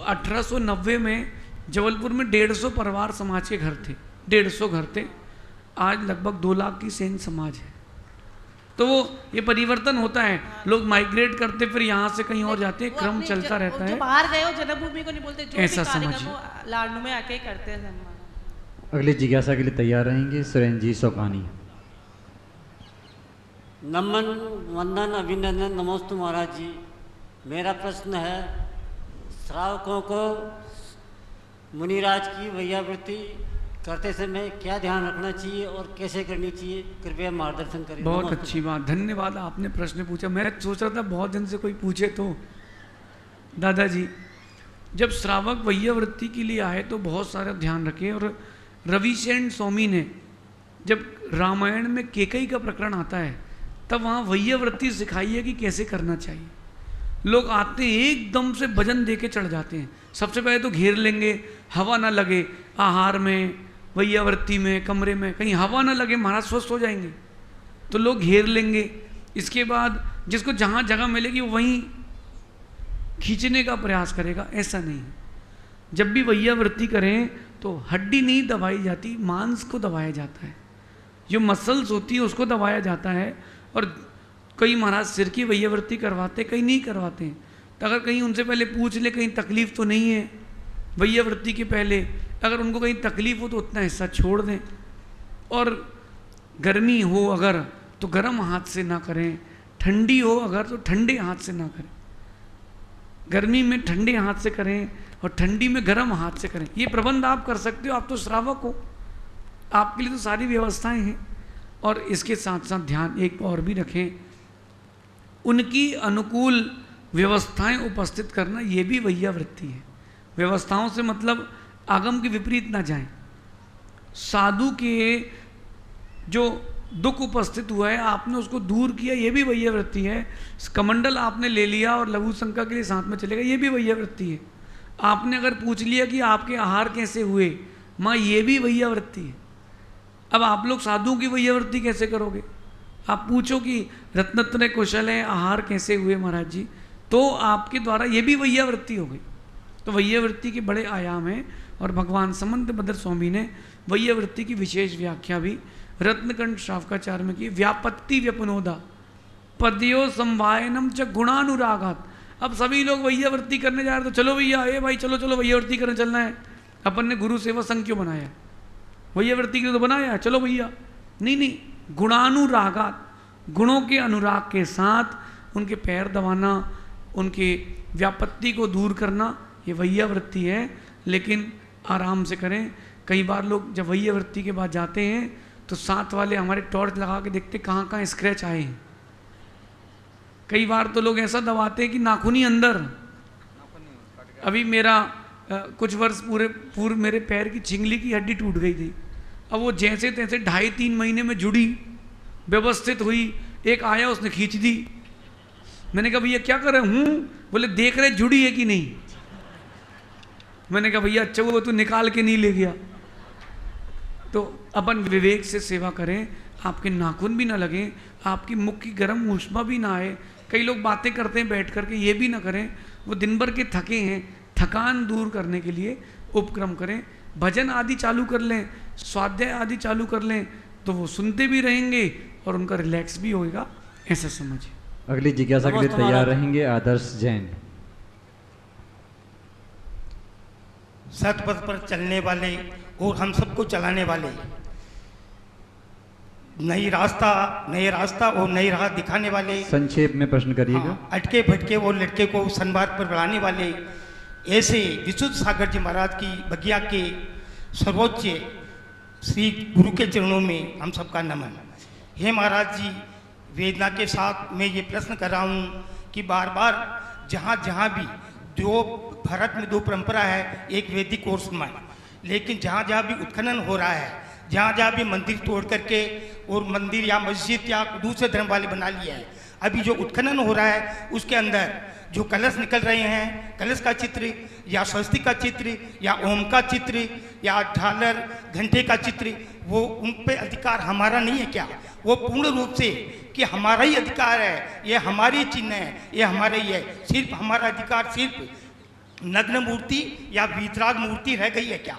1890 में जबलपुर में 150 परिवार समाज के घर थे, 150 घर थे। आज लगभग 2 लाख की सैन्य समाज है। तो वो ये परिवर्तन होता है, लोग माइग्रेट करते फिर यहाँ से कहीं और जाते हैं, क्रम चलता रहता है। बाहर गए हो जन्मभूमि को नहीं बोलते, जो ऐसा भी कार्यक्रम हो लाडनू में आके करते हैं। अगली जिज्ञासा के लिए तैयार रहेंगे सुरेंद्र जी सोकानी। नमन वंदन अभिनंदन नमोस्तु महाराज जी। मेरा प्रश्न है, श्रावकों को मुनिराज की वैयावृत्ति करते समय क्या ध्यान रखना चाहिए और कैसे करनी चाहिए, कृपया मार्गदर्शन करें। बहुत अच्छी बात, धन्यवाद आपने प्रश्न पूछा। मैं सोच रहा था बहुत दिन से कोई पूछे तो। दादाजी, जब श्रावक वैयावृत्ति के लिए आए तो बहुत सारा ध्यान रखें। और रविशेन स्वामी ने जब रामायण में केकई का प्रकरण आता है तब वहाँ वैयावृत्ति सिखाई है कि कैसे करना चाहिए। लोग आते हैं एकदम से भजन दे के चढ़ जाते हैं। सबसे पहले तो घेर लेंगे, हवा ना लगे आहार में, वैयावृत्ति में, कमरे में, कहीं हवा ना लगे, महाराज स्वस्थ हो जाएंगे। तो लोग घेर लेंगे। इसके बाद जिसको जहाँ जगह मिलेगी वो वहीं खींचने का प्रयास करेगा। ऐसा नहीं है। जब भी वैयावृत्ति करें तो हड्डी नहीं दबाई जाती, मांस को दबाया जाता है, जो मसल्स होती है उसको दबाया जाता है। और कई महाराज सिर की वैयावृत्ति करवाते, कई नहीं करवाते हैं। तो अगर कहीं उनसे पहले पूछ ले कहीं तकलीफ तो नहीं है वैयावृत्ति के पहले, अगर उनको कहीं तकलीफ हो तो उतना हिस्सा छोड़ दें। और गर्मी हो अगर तो गर्म हाथ से ना करें, ठंडी हो अगर तो ठंडे हाथ से ना करें। गर्मी में ठंडे हाथ से करें और ठंडी में गर्म हाथ से करें। ये प्रबंध आप कर सकते हो, आप तो श्रावक हो, आपके लिए तो सारी व्यवस्थाएं हैं। और इसके साथ साथ ध्यान एक और भी रखें, उनकी अनुकूल व्यवस्थाएं उपस्थित करना, ये भी वैयावृत्ति है। व्यवस्थाओं से मतलब आगम के विपरीत ना जाएं। साधु के जो दुख उपस्थित हुआ है आपने उसको दूर किया, ये भी वैयावृत्ति है। कमंडल आपने ले लिया और लघु शंका के लिए साथ में चलेगा, ये भी वैयावृत्ति है। आपने अगर पूछ लिया कि आपके आहार कैसे हुए माँ, ये भी वैयावृत्ति है। अब आप लोग साधुओं की वैयावृत्ति कैसे करोगे? आप पूछो कि रत्नत्रय कुशल है, आहार कैसे हुए महाराज जी, तो आपके द्वारा ये भी वैयावृत्ति हो गई। तो वैयावृत्ति के बड़े आयाम हैं। और भगवान समंत भद्र स्वामी ने वैयावृत्ति की विशेष व्याख्या भी रत्नकंठ श्रावकाचार्य में की। व्यापत्ति व्यपनोदा पदयो संवायनम च गुणानुरागात। अब सभी लोग वैयावर्ती करने जा रहे तो चलो भैया, ए भाई चलो चलो वैयावर्ती करने चलना है। अपन ने गुरु सेवा संघ क्यों बनाया? वैयावर्ती के लिए तो बनाया है, चलो भैया। नहीं नहीं, गुणानुरागात, गुणों के अनुराग के साथ उनके पैर दबाना, उनके व्यापत्ति को दूर करना, ये वैयावृत्ति है। लेकिन आराम से करें। कई बार लोग जब वैयावृत्ति के बाद जाते हैं तो साथ वाले हमारे टॉर्च लगा के देखते कहाँ कहाँ स्क्रैच आए हैं। कई बार तो लोग ऐसा दबाते हैं कि नाखून ही अंदर। अभी मेरा कुछ वर्ष पूर्व मेरे पैर की चिंगली की हड्डी टूट गई थी। अब वो जैसे तैसे 2.5-3 महीने में जुड़ी, व्यवस्थित हुई। एक आया, उसने खींच दी। मैंने कहा भैया क्या कर रहे हूँ? बोले देख रहे जुड़ी है कि नहीं। मैंने कहा भैया अच्छा वो तो निकाल के नहीं ले गया। तो अपन विवेक से सेवा करें, आपके नाखून भी ना लगे, आपकी मुख की गर्म ऊष्मा भी ना आए। कई लोग बातें करते हैं बैठ करके, ये भी ना करें। वो दिन भर के थके हैं, थकान दूर करने के लिए उपक्रम करें। भजन आदि चालू कर लें, स्वाध्याय आदि चालू कर लें, तो वो सुनते भी रहेंगे और उनका रिलैक्स भी होएगा, ऐसा समझिए। अगली जिज्ञासा के लिए तैयार रहेंगे आदर्श जैन। सतपथ पर चलने वाले और हम सबको चलाने वाले, नई रास्ता और नई राह दिखाने वाले, संक्षेप में प्रश्न करिएगा। अटके भटके और लटके को सन्मार्ग पर बढ़ाने वाले, ऐसे विशुद्ध सागर जी महाराज की बगिया के सर्वोच्च श्री गुरु के चरणों में हम सबका नमन। हे महाराज जी, वेदना के साथ मैं ये प्रश्न कर रहा हूँ कि बार बार जहाँ जहाँ भी जो भारत में 2 परंपरा है, एक वैदिक और स्मरण, लेकिन जहाँ जहाँ भी उत्खनन हो रहा है, जहाँ जहाँ भी मंदिर तोड़ करके और मंदिर या मस्जिद या दूसरे धर्म वाले बना लिया है, अभी जो उत्खनन हो रहा है उसके अंदर जो कलश निकल रहे हैं, कलश का चित्र या स्वस्तिक का चित्र या ओम का चित्र या झालर घंटे का चित्र, वो उन पे अधिकार हमारा नहीं है क्या? वो पूर्ण रूप से कि हमारा ही अधिकार है, ये हमारी चिन्ह है, ये हमारा ही है। सिर्फ हमारा अधिकार सिर्फ नग्न मूर्ति या वीतराग मूर्ति रह गई है क्या?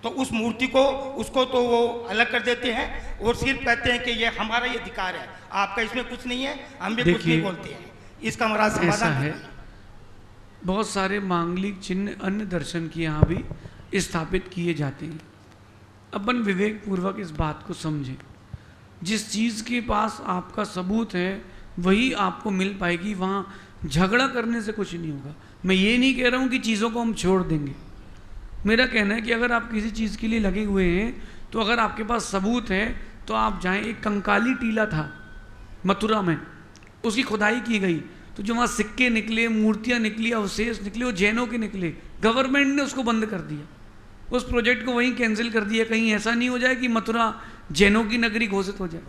तो उस मूर्ति को उसको तो वो अलग कर देते हैं और सिर्फ कहते हैं कि ये हमारा ही अधिकार है, आपका इसमें कुछ नहीं है, हम भी कुछ नहीं बोलते हैं। इसका हमारा समाधान है। बहुत सारे मांगलिक चिन्ह अन्य दर्शन के यहाँ भी स्थापित किए जाते हैं। अपन विवेक पूर्वक इस बात को समझें। जिस चीज़ के पास आपका सबूत है वही आपको मिल पाएगी, वहाँ झगड़ा करने से कुछ नहीं होगा। मैं ये नहीं कह रहा हूँ कि चीज़ों को हम छोड़ देंगे। मेरा कहना है कि अगर आप किसी चीज़ के लिए लगे हुए हैं तो अगर आपके पास सबूत है तो आप जाएं। एक कंकाली टीला था मथुरा में, उसकी खुदाई की गई तो जो वहाँ सिक्के निकले, मूर्तियाँ निकली, अवशेष निकले, वो जैनों के निकले। गवर्नमेंट ने उसको बंद कर दिया, उस प्रोजेक्ट को वहीं कैंसिल कर दिया। कहीं ऐसा नहीं हो जाए कि मथुरा जैनों की नगरी घोषित हो जाए।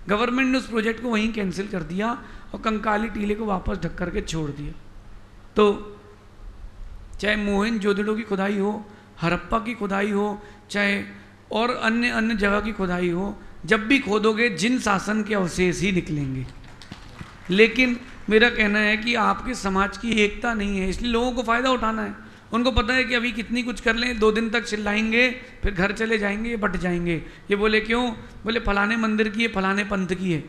गवर्नमेंट ने उस प्रोजेक्ट को वहीं कैंसिल कर दिया और कंकाली टीले को वापस ढक करके छोड़ दिया। तो चाहे मोहनजोदड़ो की खुदाई हो, हड़प्पा की खुदाई हो, चाहे और अन्य जगह की खुदाई हो, जब भी खोदोगे जिन शासन के अवशेष ही निकलेंगे। लेकिन मेरा कहना है कि आपके समाज की एकता नहीं है, इसलिए लोगों को फ़ायदा उठाना है। उनको पता है कि अभी कितनी कुछ कर लें, 2 दिन तक चिल्लाएंगे, फिर घर चले जाएंगे, बट जाएंगे। ये बोले क्यों? बोले फलाने मंदिर की है, फलाने पंथ की है,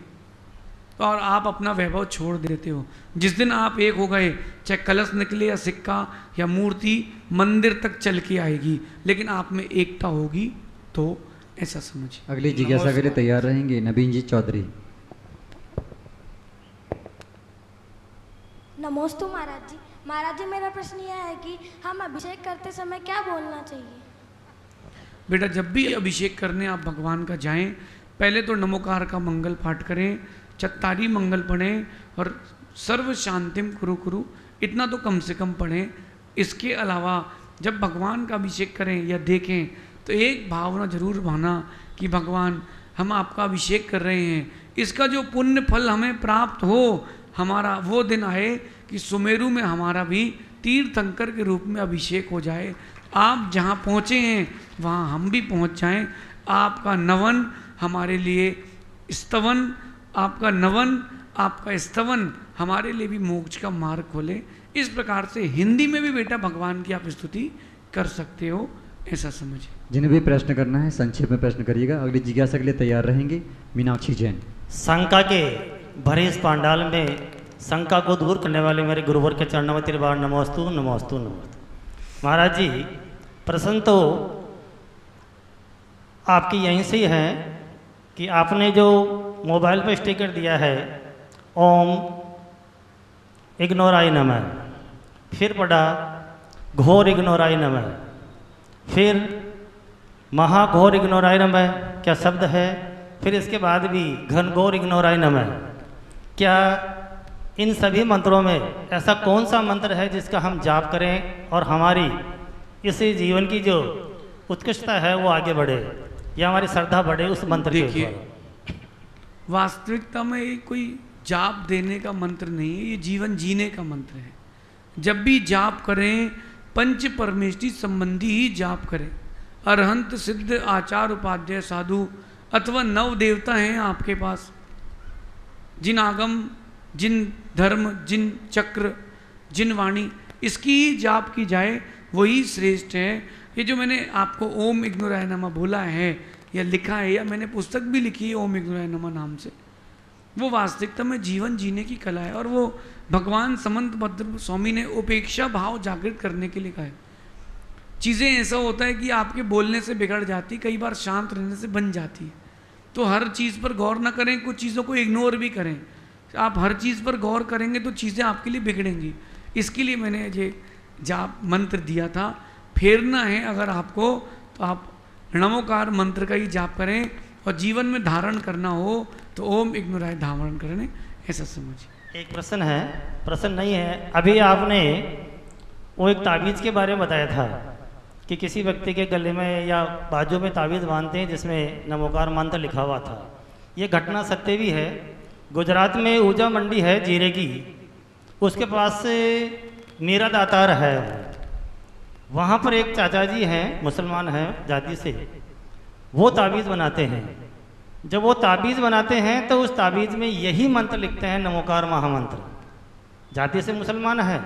और आप अपना वैभव छोड़ देते हो। जिस दिन आप एक हो गए, चाहे कलश निकले या सिक्का या मूर्ति मंदिर तक चल के आएगी, लेकिन आप में एकता होगी तो ऐसा समझिए। अगली जिज्ञासा के लिए तैयार रहेंगे नवीन जी चौधरी। नमोस्तु महाराज जी। महाराज जी, मेरा प्रश्न यह है कि हम अभिषेक करते समय क्या बोलना चाहिए? बेटा, जब भी अभिषेक करने आप भगवान का जाएं, पहले तो नमोकार का मंगल पाठ करें, चत्तारी मंगल पढ़ें और सर्व शांतिम कुरु कुरु, इतना तो कम से कम पढ़ें। इसके अलावा जब भगवान का अभिषेक करें या देखें तो एक भावना जरूर भाना कि भगवान हम आपका अभिषेक कर रहे हैं, इसका जो पुण्य फल हमें प्राप्त हो, हमारा वो दिन आए कि सुमेरु में हमारा भी तीर्थंकर के रूप में अभिषेक हो जाए। आप जहाँ पहुँचे हैं वहाँ हम भी पहुँच जाएं। आपका नवन हमारे लिए स्तवन, आपका नवन, आपका स्तवन हमारे लिए भी मोक्ष का मार्ग खोले। इस प्रकार से हिंदी में भी बेटा भगवान की आप स्तुति कर सकते हो, ऐसा समझिए। जिन्हें भी प्रश्न करना है संक्षेप में प्रश्न करिएगा। अगली जिज्ञासा के लिए तैयार रहेंगे मीनाक्षी जैन। शंका के भरे इस पांडाल में शंका को दूर करने वाले मेरे गुरुवर के चरणों में त्रिबार नमोस्तु नमोस्तु नमोस्तु। महाराज जी, प्रश्न तो आपकी यहीं से ही है कि आपने जो मोबाइल पर स्टिकर दिया है ओम इग्नोराय नमः, फिर पढ़ा घोर इग्नोराय नमः, फिर महाघोर इग्नोराय नमः क्या शब्द है, फिर इसके बाद भी घनघोर इग्नोराय नमः। क्या इन सभी मंत्रों में ऐसा कौन सा मंत्र है जिसका हम जाप करें और हमारी इस जीवन की जो उत्कृष्टता है वो आगे बढ़े या हमारी श्रद्धा बढ़े उस मंत्र के ऊपर? वास्तविकता में ये कोई जाप देने का मंत्र नहीं है, ये जीवन जीने का मंत्र है। जब भी जाप करें पंच परमेष्टि संबंधी ही जाप करें। अरहंत सिद्ध आचार उपाध्याय साधु अथवा नव देवता हैं आपके पास, जिन आगम जिन धर्म जिन चक्र जिन वाणी, इसकी ही जाप की जाए, वही श्रेष्ठ है। ये जो मैंने आपको ओम इग्नोराय नमः बोला है या लिखा है, या मैंने पुस्तक भी लिखी है ओम इग्नोराय नमः नाम से, वो वास्तविकता में जीवन जीने की कला है। और वो भगवान समंत भद्र स्वामी ने उपेक्षा भाव जागृत करने के लिए कहा है। चीज़ें ऐसा होता है कि आपके बोलने से बिगड़ जाती, कई बार शांत रहने से बन जाती है। तो हर चीज़ पर गौर ना करें, कुछ चीज़ों को इग्नोर भी करें। आप हर चीज़ पर गौर करेंगे तो चीज़ें आपके लिए बिगड़ेंगी। इसके लिए मैंने ये जाप मंत्र दिया था। फेरना है अगर आपको तो आप नमोकार मंत्र का ही जाप करें, और जीवन में धारण करना हो तो ओम इग्नोराय धारण करें, ऐसा समझिए। एक प्रश्न है, प्रश्न नहीं है, अभी आपने वो एक ताबीज़ के बारे में बताया था कि किसी व्यक्ति के गले में या बाजू में ताबीज़ बांधते हैं जिसमें नमोकार मंत्र लिखा हुआ था। ये घटना सत्य भी है। गुजरात में ऊर्जा मंडी है जीरे की, उसके पास से मीरा दातार है, वहाँ पर एक चाचा जी हैं, मुसलमान हैं जाति से, वो ताबीज़ बनाते हैं। जब वो ताबीज़ बनाते हैं तो उस ताबीज़ में यही मंत्र लिखते हैं, नमोकार महामंत्र। जाति से मुसलमान है,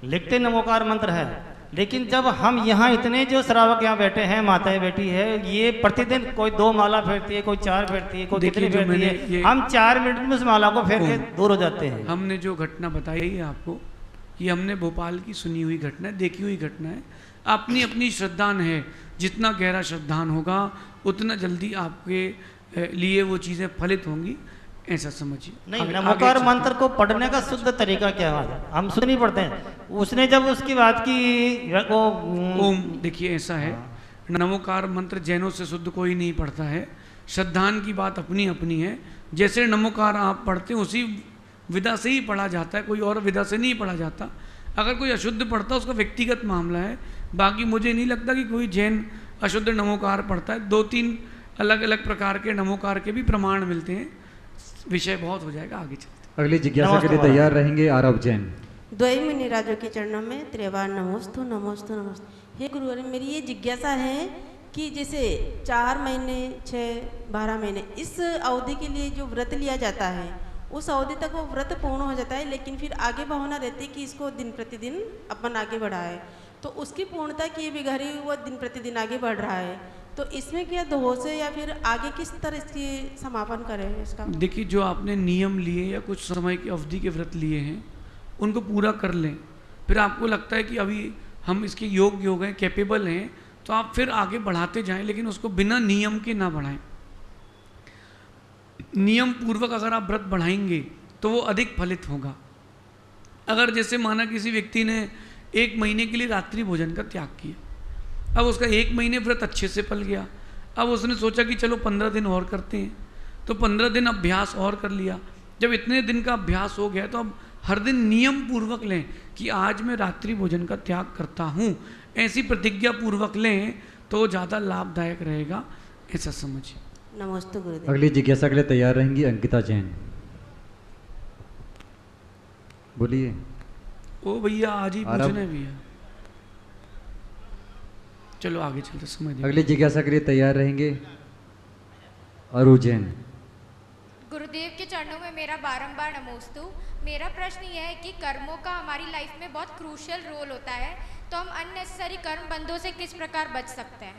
लिखते नमोकार मंत्र है। लेकिन जब हम यहाँ इतने जो श्रावक यहाँ बैठे हैं, माताएं बैठी है, ये प्रतिदिन कोई 2 माला फेरती है, कोई 4 फेरती है, कोई कितनी फेरती है, हम 4 मिनट में उस माला को फेर के दूर हो जाते हैं। हमने जो घटना बताई है आपको, ये हमने भोपाल की सुनी हुई घटना है, देखी हुई घटना है। अपनी अपनी श्रद्धान है, जितना गहरा श्रद्धान होगा उतना जल्दी आपके लिए वो चीज़ें फलित होंगी, ऐसा समझिए। नहीं, नमोकार मंत्र को पढ़ने का शुद्ध तरीका क्या है? हम शुद्ध नहीं पढ़ते हैं। उसने जब उसकी बात की वो ओम, देखिए ऐसा है, नमोकार मंत्र जैनों से शुद्ध कोई नहीं पढ़ता है। श्रद्धान की बात अपनी अपनी है। जैसे नमोकार आप पढ़ते हैं उसी विधा से ही पढ़ा जाता है, कोई और विधा से नहीं पढ़ा जाता। अगर कोई अशुद्ध पढ़ता है उसका व्यक्तिगत मामला है, बाकी मुझे नहीं लगता कि कोई जैन अशुद्ध नमोकार पढ़ता है। 2-3 अलग अलग प्रकार के नमोकार के भी प्रमाण मिलते हैं। विषय बहुत हो जाएगा, आगे चलते। अगली जिज्ञासा के लिए तैयार रहेंगे आरव जैन। द्वैत निराजों के चरणों में त्रिवार नमोस्तु नमोस्तु नमोस्तु। हे गुरुवर, मेरी ये जिज्ञासा है कि जैसे 4 महीने 6-12 महीने इस अवधि के लिए जो व्रत लिया जाता है, उस अवधि तक वो व्रत पूर्ण हो जाता है, लेकिन फिर आगे भावना रहती है कि इसको दिन प्रतिदिन अपन आगे बढ़ाए, तो उसकी पूर्णता किए बगैर ही वो दिन प्रतिदिन आगे बढ़ रहा है। तो इसमें क्या दोष है या फिर आगे किस तरह इसकी समापन करें इसका? देखिए, जो आपने नियम लिए या कुछ समय की अवधि के व्रत लिए हैं उनको पूरा कर लें। फिर आपको लगता है कि अभी हम इसके योग्य हो गए, कैपेबल हैं, तो आप फिर आगे बढ़ाते जाएं, लेकिन उसको बिना नियम के ना बढ़ाएं। नियम पूर्वक अगर आप व्रत बढ़ाएंगे तो वो अधिक फलित होगा। अगर जैसे माना किसी व्यक्ति ने 1 महीने के लिए रात्रि भोजन का त्याग किया, अब उसका 1 महीने व्रत अच्छे से पल गया, अब उसने सोचा कि चलो 15 दिन और करते हैं, तो 15 दिन अभ्यास और कर लिया। जब इतने दिन का अभ्यास हो गया तो अब हर दिन नियम पूर्वक लें कि आज मैं रात्रि भोजन का त्याग करता हूँ, ऐसी प्रतिज्ञा पूर्वक लें तो ज़्यादा लाभदायक रहेगा, ऐसा समझिए। नमस्ते गुरुदेव। अगली जिज्ञासा के लिए तैयार रहेंगी अंकिता जैन। बोलिए। ओ भैया आज ही पूछने भैया, चलो आगे चलते समय। अगली जिज्ञासा के लिए तैयार रहेंगे अरु जैन। गुरुदेव के चरणों में मेरा बारंबार नमोस्तु। मेरा प्रश्न यह है कि कर्मों का हमारी लाइफ में बहुत क्रूशियल रोल होता है, तो हम अननेसेसरी कर्म बंधों से किस प्रकार बच सकते हैं?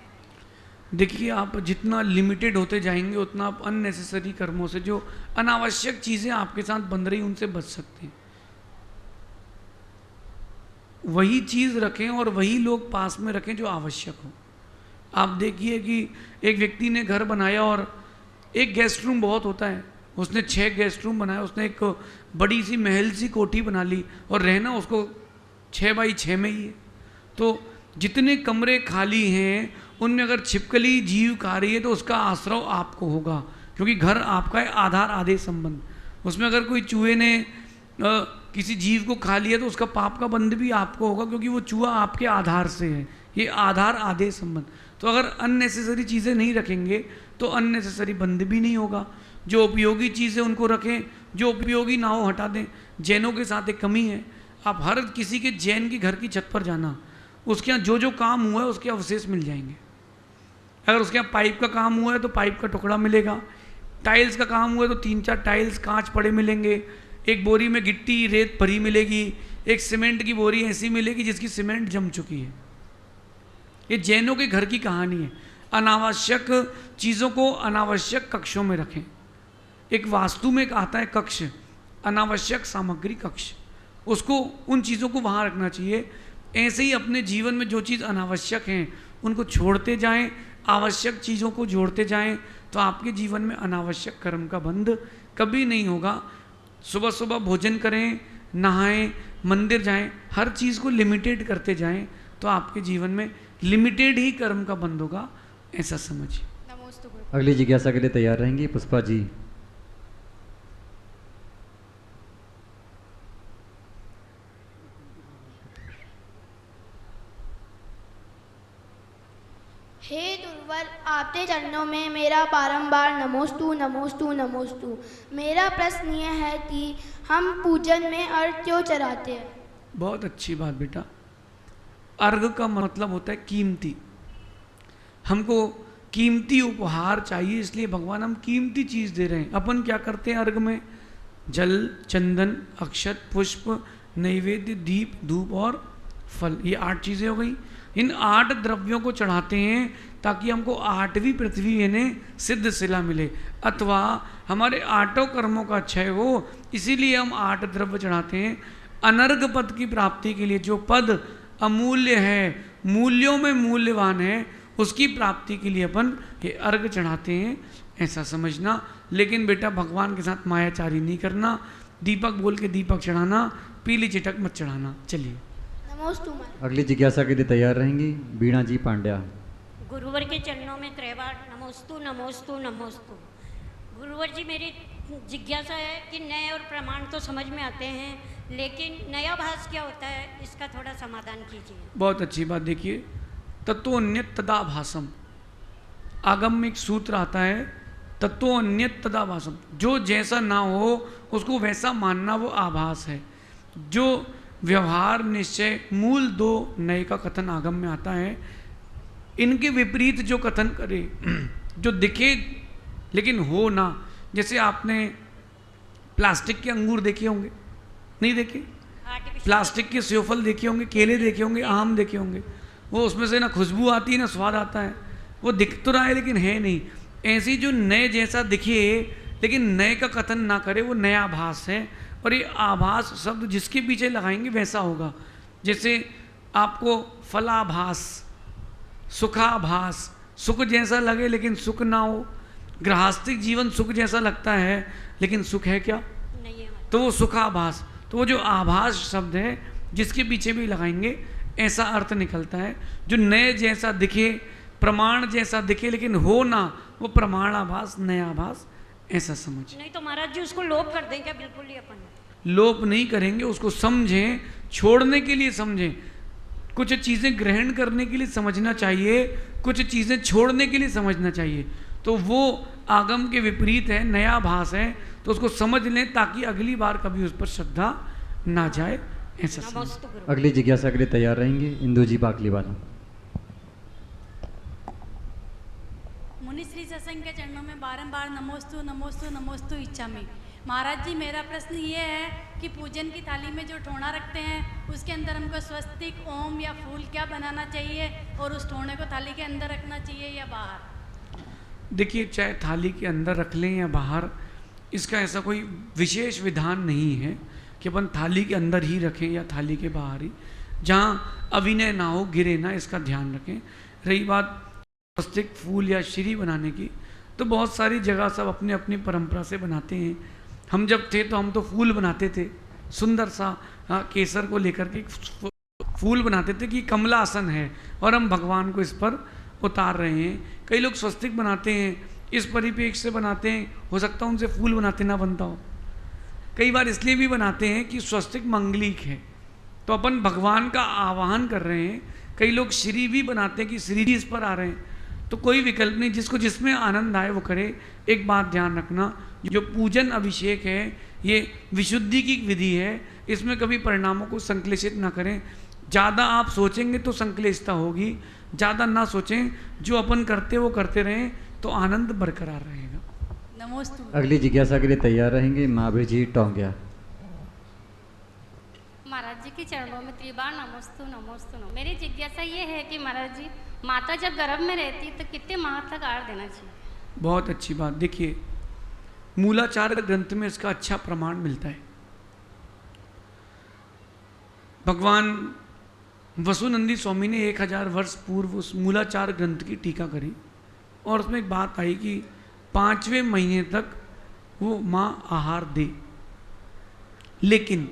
देखिए, आप जितना लिमिटेड होते जाएंगे उतना आप अननेसेसरी कर्मों से, जो अनावश्यक चीज़ें आपके साथ बन रही उनसे बच सकते हैं। वही चीज़ रखें और वही लोग पास में रखें जो आवश्यक हो। आप देखिए कि एक व्यक्ति ने घर बनाया और एक गेस्ट रूम बहुत होता है, उसने 6 गेस्ट रूम बनाया, उसने एक बड़ी सी महल सी कोठी बना ली और रहना उसको 6 बाई 6 में ही है। तो जितने कमरे खाली हैं उनमें अगर छिपकली जीव खा रही है तो उसका आश्रय आपको होगा, क्योंकि घर आपका है, आधार आधे संबंध। उसमें अगर कोई चूहे ने किसी जीव को खा लिया तो उसका पाप का बंध भी आपको होगा, क्योंकि वो चूहा आपके आधार से है। ये आधार आधे संबंध। तो अगर अननेसेसरी चीज़ें नहीं रखेंगे तो अननेसेसरी बंध भी नहीं होगा। जो उपयोगी चीज़ें उनको रखें, जो उपयोगी ना हो हटा दें। जैनों के साथ एक कमी है, आप हर किसी के जैन के घर की छत पर जाना, उसके यहाँ जो जो काम हुआ है उसके अवशेष मिल जाएंगे। अगर उसके यहाँ पाइप का काम हुआ है तो पाइप का टुकड़ा मिलेगा, टाइल्स का काम हुआ है तो 3-4 टाइल्स कांच पड़े मिलेंगे, एक बोरी में गिट्टी रेत भरी मिलेगी, एक सीमेंट की बोरी ऐसी मिलेगी जिसकी सीमेंट जम चुकी है। ये जैनों के घर की कहानी है। अनावश्यक चीज़ों को अनावश्यक कक्षों में रखें। एक वास्तु में एक आता है कक्ष, अनावश्यक सामग्री कक्ष, उसको उन चीज़ों को वहाँ रखना चाहिए। ऐसे ही अपने जीवन में जो चीज़ अनावश्यक हैं उनको छोड़ते जाएं, आवश्यक चीज़ों को जोड़ते जाएं, तो आपके जीवन में अनावश्यक कर्म का बंध कभी नहीं होगा। सुबह सुबह भोजन करें, नहाएं, मंदिर जाएं, हर चीज़ को लिमिटेड करते जाएं तो आपके जीवन में लिमिटेड ही कर्म का बंध होगा, ऐसा समझिए। अगली जिज्ञासा के लिए तैयार रहेंगी पुष्पा जी। हे गुरुवर, आपके चरणों में मेरा बारंबार नमोस्तु नमोस्तु नमोस्तु। मेरा प्रश्न यह है कि हम पूजन में अर्घ क्यों चढ़ाते हैं? बहुत अच्छी बात बेटा। अर्घ का मतलब होता है कीमती। हमको कीमती उपहार चाहिए, इसलिए भगवान हम कीमती चीज़ दे रहे हैं। अपन क्या करते हैं अर्घ में? जल, चंदन, अक्षत, पुष्प, नैवेद्य, दीप, धूप और फल, ये 8 चीज़ें हो गई। इन 8 द्रव्यों को चढ़ाते हैं ताकि हमको 8वीं पृथ्वी यानी सिद्ध शिला मिले, अथवा हमारे 8 कर्मों का क्षय हो, इसीलिए हम 8 द्रव्य चढ़ाते हैं। अनर्घ पद की प्राप्ति के लिए, जो पद अमूल्य है, मूल्यों में मूल्यवान है, उसकी प्राप्ति के लिए अपन ये अर्घ चढ़ाते हैं, ऐसा समझना। लेकिन बेटा भगवान के साथ मायाचारी नहीं करना, दीपक बोल के दीपक चढ़ाना, पीली चिटक मत चढ़ाना। चलिए अगली जिज्ञासा के लिए तैयार रहेंगी बीणा जी पांड्या। गुरुवर के चरणों में त्रैवार नमोस्तु नमोस्तु नमोस्तु। गुरुवर जी, मेरी जिज्ञासा है कि नए और प्रमाण तो समझ में आते हैं, लेकिन नया भास क्या होता है, इसका थोड़ा समाधान कीजिए। बहुत अच्छी बात। देखिए, तत्वोन्यत तदा भासम, आगम में एक सूत्र आता है, तत्वोन्यत तदा भासम। जो जैसा ना हो उसको वैसा मानना, वो आभास है। जो व्यवहार, निश्चय, मूल 2 नए का कथन आगम में आता है। इनके विपरीत जो कथन करे, जो दिखे लेकिन हो ना, जैसे आपने प्लास्टिक के अंगूर देखे होंगे, नहीं देखे? प्लास्टिक के सेवफल देखे होंगे, केले देखे होंगे, आम देखे होंगे, वो उसमें से ना खुशबू आती है ना स्वाद आता है, वो दिख तो रहा है लेकिन है नहीं। ऐसी जो नए जैसा दिखे लेकिन नए का कथन ना करे, वो नया आभास है। और ये आभास शब्द जिसके पीछे लगाएंगे वैसा होगा। जैसे आपको फलाभास, सुखाभास, सुख जैसा लगे लेकिन सुख ना हो। गृहस्थिक जीवन सुख जैसा लगता है लेकिन सुख है क्या? नहीं है। तो वो सुखाभास, तो वो जो आभास शब्द है जिसके पीछे भी लगाएंगे ऐसा अर्थ निकलता है। जो नए जैसा दिखे, प्रमाण जैसा दिखे लेकिन हो ना, वो प्रमाण आभास, नया आभास, ऐसा समझ। नहीं तो महाराज जी उसको लोप कर दें क्या? बिल्कुल ही अपन लोप नहीं करेंगे, उसको समझें, छोड़ने के लिए समझें। कुछ चीज़ें ग्रहण करने के लिए समझना चाहिए, कुछ चीज़ें छोड़ने के लिए समझना चाहिए। तो वो आगम के विपरीत है, नया भास है, तो उसको समझ लें ताकि अगली बार कभी उस पर श्रद्धा ना जाए, ऐसा समझ। अगली जिज्ञासा के लिए तैयार रहेंगे इंदू जी बाकलीवाला। मुनि श्री सत्संग के चरणों में बारंबार नमोस्तु नमोस्तु नमोस्तु इच्छा में। महाराज जी, मेरा प्रश्न ये है कि पूजन की थाली में जो ठोना रखते हैं उसके अंदर हमको स्वस्तिक, ओम या फूल क्या बनाना चाहिए, और उस ठोने को थाली के अंदर रखना चाहिए या बाहर? देखिए, चाहे थाली के अंदर रख लें या बाहर, इसका ऐसा कोई विशेष विधान नहीं है कि अपन थाली के अंदर ही रखें या थाली के बाहर ही। जहाँ अभिनय ना हो, गिरे ना, इसका ध्यान रखें। रही बात स्वस्तिक, फूल या श्री बनाने की, तो बहुत सारी जगह सब अपने अपनी परंपरा से बनाते हैं। हम जब थे तो हम तो फूल बनाते थे, सुंदर सा केसर को लेकर के फूल बनाते थे कि कमलासन है और हम भगवान को इस पर उतार रहे हैं। कई लोग स्वस्तिक बनाते हैं, इस परिप्रेक्ष्य से बनाते हैं, हो सकता है उनसे फूल बनाते ना बनता हो। कई बार इसलिए भी बनाते हैं कि स्वस्तिक मंगलिक है, तो अपन भगवान का आवाहन कर रहे हैं। कई लोग श्री भी बनाते हैं कि श्री जी इस पर आ रहे हैं, तो कोई विकल्प नहीं, जिसको जिसमें आनंद आए वो करे। एक बात ध्यान रखना, जो पूजन अभिषेक है ये विशुद्धि की विधि है, इसमें कभी परिणामों को संश्लेषित ना करें। ज़्यादा आप सोचेंगे तो संश्लेषता होगी, ज़्यादा ना सोचें, जो अपन करते वो करते रहें तो आनंद बरकरार रहेगा। नमोस्तु। अगली जिज्ञासा के लिए तैयार रहेंगे महावीर जी टोंगिया। महाराज जी के चरणों में त्रिबार नमोस्तु नमोस्तु नमो। मेरी जिज्ञासा ये है कि महाराज जी, माता जब गर्भ में रहती है तो कितने माह तक आहार देना चाहिए? बहुत अच्छी बात। देखिए, मूलाचार ग्रंथ में इसका अच्छा प्रमाण मिलता है। भगवान वसुनंदी स्वामी ने 1000 वर्ष पूर्व उस मूलाचार ग्रंथ की टीका करी और उसमें एक बात आई कि 5वें महीने तक वो माँ आहार दे। लेकिन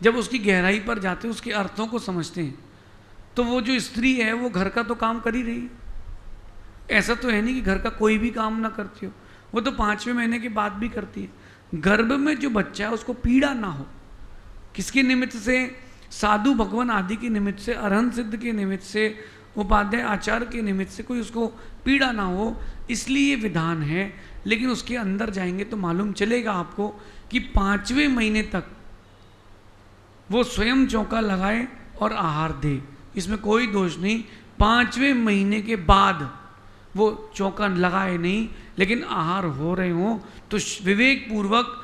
जब उसकी गहराई पर जाते हैं, उसके अर्थों को समझते हैं, तो वो जो स्त्री है वो घर का तो काम कर ही रही है। ऐसा तो है नहीं कि घर का कोई भी काम ना करती हो, वो तो 5वें महीने के बाद भी करती है। गर्भ में जो बच्चा है उसको पीड़ा ना हो, किसके निमित्त से? साधु भगवान आदि के निमित्त से, अरहंत सिद्ध के निमित्त से, उपाध्याय आचार्य के निमित्त से कोई उसको पीड़ा ना हो, इसलिए ये विधान है। लेकिन उसके अंदर जाएंगे तो मालूम चलेगा आपको कि 5वें महीने तक वो स्वयं चौका लगाए और आहार दे, इसमें कोई दोष नहीं। 5वें महीने के बाद वो चौका लगाए नहीं, लेकिन आहार हो रहे हों तो विवेक पूर्वक,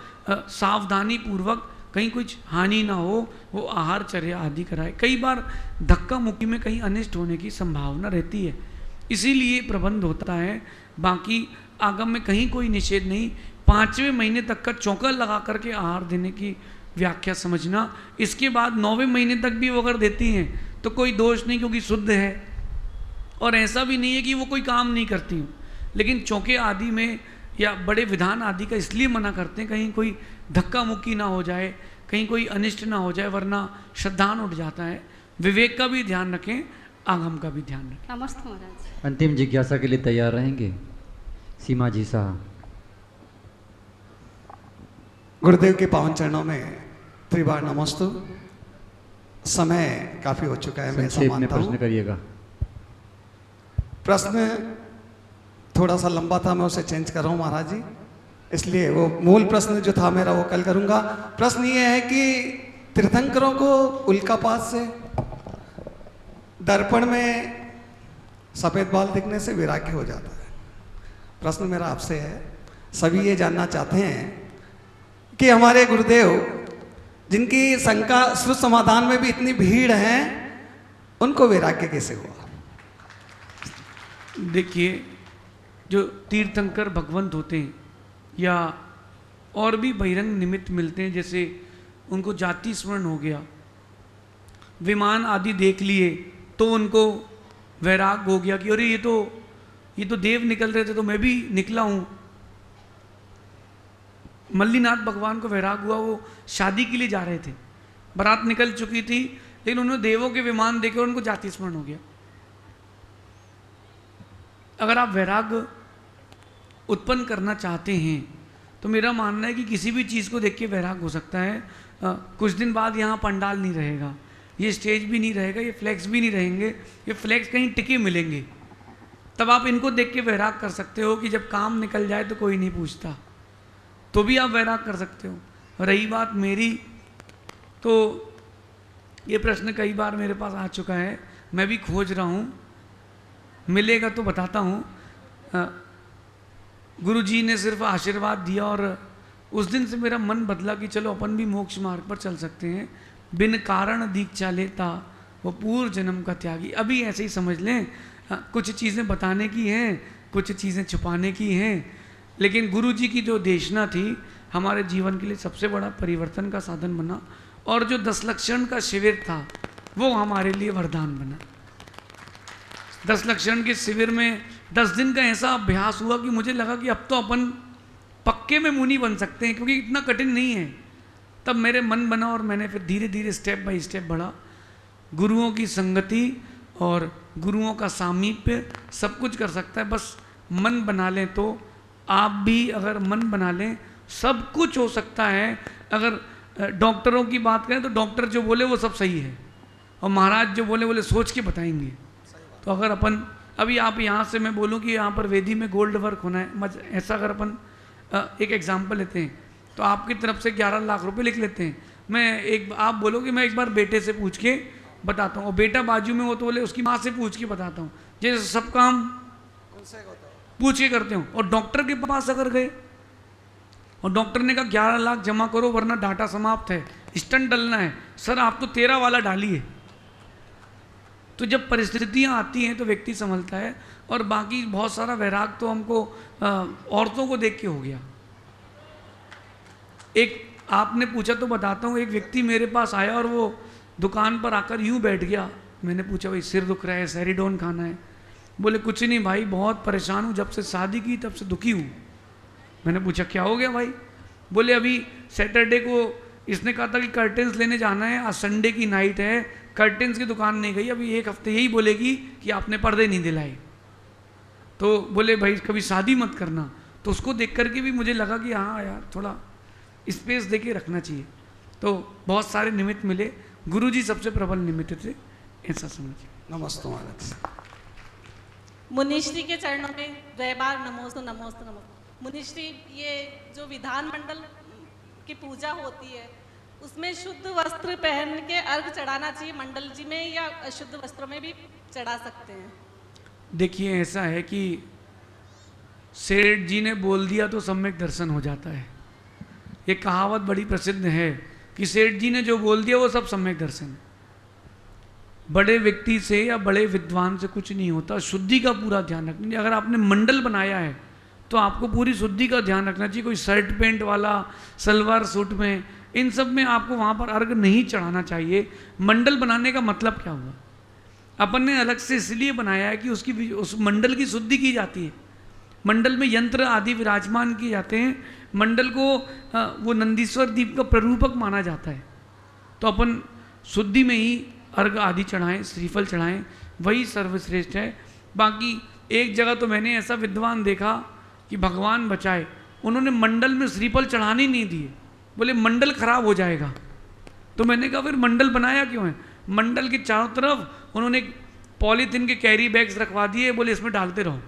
सावधानी पूर्वक, कहीं कुछ हानि ना हो, वो आहार चर्या आदि कराए। कई बार धक्का मुक्की में कहीं अनिष्ट होने की संभावना रहती है, इसीलिए प्रबंध होता है। बाकी आगम में कहीं कोई निषेध नहीं। 5वें महीने तक का चौका लगा करके आहार देने की व्याख्या समझना। इसके बाद 9वें महीने तक भी वो अगर देती हैं तो कोई दोष नहीं, क्योंकि शुद्ध है। और ऐसा भी नहीं है कि वो कोई काम नहीं करती हूँ, लेकिन चौके आदि में या बड़े विधान आदि का इसलिए मना करते हैं कहीं कोई धक्का मुक्की ना हो जाए, कहीं कोई अनिष्ट ना हो जाए, वरना श्रद्धान उठ जाता है। विवेक का भी ध्यान रखें, आगम का भी ध्यान रखें। नमस्ते महाराज। अंतिम जिज्ञासा के लिए तैयार रहेंगे सीमा जी साहब। गुरुदेव के पावन चरणों में त्रिबार नमोस्तु। समय काफी हो चुका है, मैं संक्षेप में मानता हूं। प्रश्न करिएगा। प्रश्न थोड़ा सा लंबा था, मैं उसे चेंज कर रहा हूँ महाराज जी, इसलिए वो मूल प्रश्न जो था मेरा वो कल करूँगा। प्रश्न ये है कि तीर्थंकरों को उल्कापात से, दर्पण में सफ़ेद बाल दिखने से वैराग्य हो जाता है। प्रश्न मेरा आपसे है, सभी ये जानना चाहते हैं कि हमारे गुरुदेव जिनकी शंका श्रुत समाधान में भी इतनी भीड़ है, उनको वैराग्य कैसे हुआ? देखिए, जो तीर्थंकर भगवंत होते हैं या और भी बहिरंग निमित्त मिलते हैं, जैसे उनको जाति स्मरण हो गया, विमान आदि देख लिए तो उनको वैराग हो गया कि अरे ये तो देव निकल रहे थे तो मैं भी निकला हूँ। मल्लीनाथ भगवान को वैराग हुआ, वो शादी के लिए जा रहे थे, बारात निकल चुकी थी, लेकिन उन्होंने देवों के विमान देखे और उनको जाति स्मरण हो गया। अगर आप वैराग उत्पन्न करना चाहते हैं तो मेरा मानना है कि किसी भी चीज़ को देख के वैराग हो सकता है। कुछ दिन बाद यहाँ पंडाल नहीं रहेगा, ये स्टेज भी नहीं रहेगा, ये फ्लैग्स भी नहीं रहेंगे, ये फ्लैग्स कहीं टिके मिलेंगे। तब आप इनको देख के वैराग कर सकते हो कि जब काम निकल जाए तो कोई नहीं पूछता, तो भी आप वैराग कर सकते हो। रही बात मेरी, तो ये प्रश्न कई बार मेरे पास आ चुका है, मैं भी खोज रहा हूँ, मिलेगा तो बताता हूँ। गुरुजी ने सिर्फ आशीर्वाद दिया और उस दिन से मेरा मन बदला कि चलो अपन भी मोक्ष मार्ग पर चल सकते हैं। बिन कारण दीक्षा लेता वो पूर्व जन्म का त्यागी। अभी ऐसे ही समझ लें, कुछ चीज़ें बताने की हैं, कुछ चीज़ें छुपाने की हैं, लेकिन गुरुजी की जो देशना थी हमारे जीवन के लिए सबसे बड़ा परिवर्तन का साधन बना। और जो 10 लक्षण का शिविर था वो हमारे लिए वरदान बना। 10 लक्षण के शिविर में 10 दिन का ऐसा अभ्यास हुआ कि मुझे लगा कि अब तो अपन पक्के में मुनि बन सकते हैं, क्योंकि इतना कठिन नहीं है। तब मेरे मन बना और मैंने फिर धीरे धीरे स्टेप बाय स्टेप बढ़ा। गुरुओं की संगति और गुरुओं का सामीप्य सब कुछ कर सकता है, बस मन बना लें। तो आप भी अगर मन बना लें सब कुछ हो सकता है। अगर डॉक्टरों की बात करें तो डॉक्टर जो बोले वो सब सही है, और महाराज जो बोले सोच के बताएंगे। तो अगर अपन अभी आप यहाँ से मैं बोलूँ कि यहाँ पर वेदी में गोल्ड वर्क होना है, ऐसा अगर अपन एक एग्जाम्पल लेते हैं तो आपकी तरफ से 11 लाख रुपए लिख लेते हैं। आप बोलो कि मैं एक बार बेटे से पूछ के बताता हूँ, और बेटा बाजू में वो तो बोले उसकी माँ से पूछ के बताता हूँ। जैसे सब काम पूछ के करते हो। और डॉक्टर के पास अगर गए और डॉक्टर ने कहा 11 लाख जमा करो वरना डाटा समाप्त है, स्टंट डलना है, सर आप तो 13 वाला डालिए। तो जब परिस्थितियां आती हैं तो व्यक्ति संभलता है। और बाकी बहुत सारा वैराग तो हमको औरतों को देख के हो गया। एक आपने पूछा तो बताता हूँ, एक व्यक्ति मेरे पास आया और वो दुकान पर आकर यूं बैठ गया। मैंने पूछा भाई सिर दुख रहा है, सैरिडोन खाना है? बोले कुछ नहीं भाई, बहुत परेशान हूँ, जब से शादी की तब से दुखी हूँ। मैंने पूछा क्या हो गया भाई? बोले अभी सैटरडे को इसने कहा था कि कर्टेंस लेने जाना है, आज संडे की नाइट है, कर्टेंस की दुकान नहीं गई, अभी 1 हफ्ते यही बोलेगी कि आपने पर्दे नहीं दिलाए। तो बोले भाई कभी शादी मत करना। तो उसको देख करके भी मुझे लगा कि हाँ यार थोड़ा स्पेस दे के रखना चाहिए। तो बहुत सारे निमित्त मिले, गुरुजी सबसे प्रबल निमित्त थे, ऐसा समझिए। नमस्ते महाराज। मुनिश्री के चरणों में वह बार नमोस्तु नमोस्तु नमोस्तु। मुनिश्री, ये जो विधान मंडल की पूजा होती है उसमें शुद्ध वस्त्र पहन के अर्घ चढ़ाना चाहिए मंडल जी में, या अशुद्ध वस्त्रों में भी चढ़ा सकते हैं? देखिए ऐसा है कि सेठ जी ने बोल दिया तो सम्यक दर्शन हो जाता है। ये कहावत बड़ी प्रसिद्ध है कि सेठ जी ने जो बोल दिया वो सब सम्यक दर्शन है। बड़े व्यक्ति से या बड़े विद्वान से कुछ नहीं होता, शुद्धि का पूरा ध्यान रखना चाहिए। अगर आपने मंडल बनाया है तो आपको पूरी शुद्धि का ध्यान रखना चाहिए। कोई शर्ट पैंट वाला सलवार सूट में, इन सब में आपको वहाँ पर अर्घ नहीं चढ़ाना चाहिए। मंडल बनाने का मतलब क्या हुआ? अपन ने अलग से इसलिए बनाया है कि उस मंडल की शुद्धि की जाती है। मंडल में यंत्र आदि विराजमान किए जाते हैं। मंडल को वो नंदीश्वर दीप का प्ररूपक माना जाता है। तो अपन शुद्धि में ही अर्घ आदि चढ़ाएं, श्रीफल चढ़ाएं, वही सर्वश्रेष्ठ है। बाकी एक जगह तो मैंने ऐसा विद्वान देखा कि भगवान बचाए, उन्होंने मंडल में श्रीफल चढ़ाने नहीं दिए, बोले मंडल खराब हो जाएगा। तो मैंने कहा फिर मंडल बनाया क्यों है? मंडल के चारों तरफ उन्होंने पॉलीथीन के कैरी बैग्स रखवा दिए, बोले इसमें डालते रहो।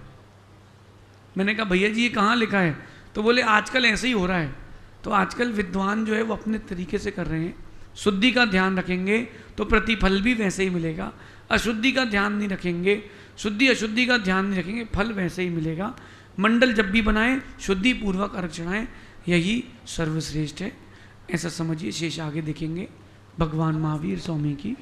मैंने कहा भैया जी ये कहाँ लिखा है? तो बोले आजकल ऐसे ही हो रहा है। तो आजकल विद्वान जो है वो अपने तरीके से कर रहे हैं। शुद्धि का ध्यान रखेंगे तो प्रतिफल भी वैसे ही मिलेगा, अशुद्धि का ध्यान नहीं रखेंगे, शुद्धि अशुद्धि का ध्यान नहीं रखेंगे, फल वैसे ही मिलेगा। मंडल जब भी बनाएं शुद्धि पूर्वक अर्घ चढ़ाएं, यही सर्वश्रेष्ठ है, ऐसा समझिए। शेष आगे देखेंगे। भगवान महावीर स्वामी की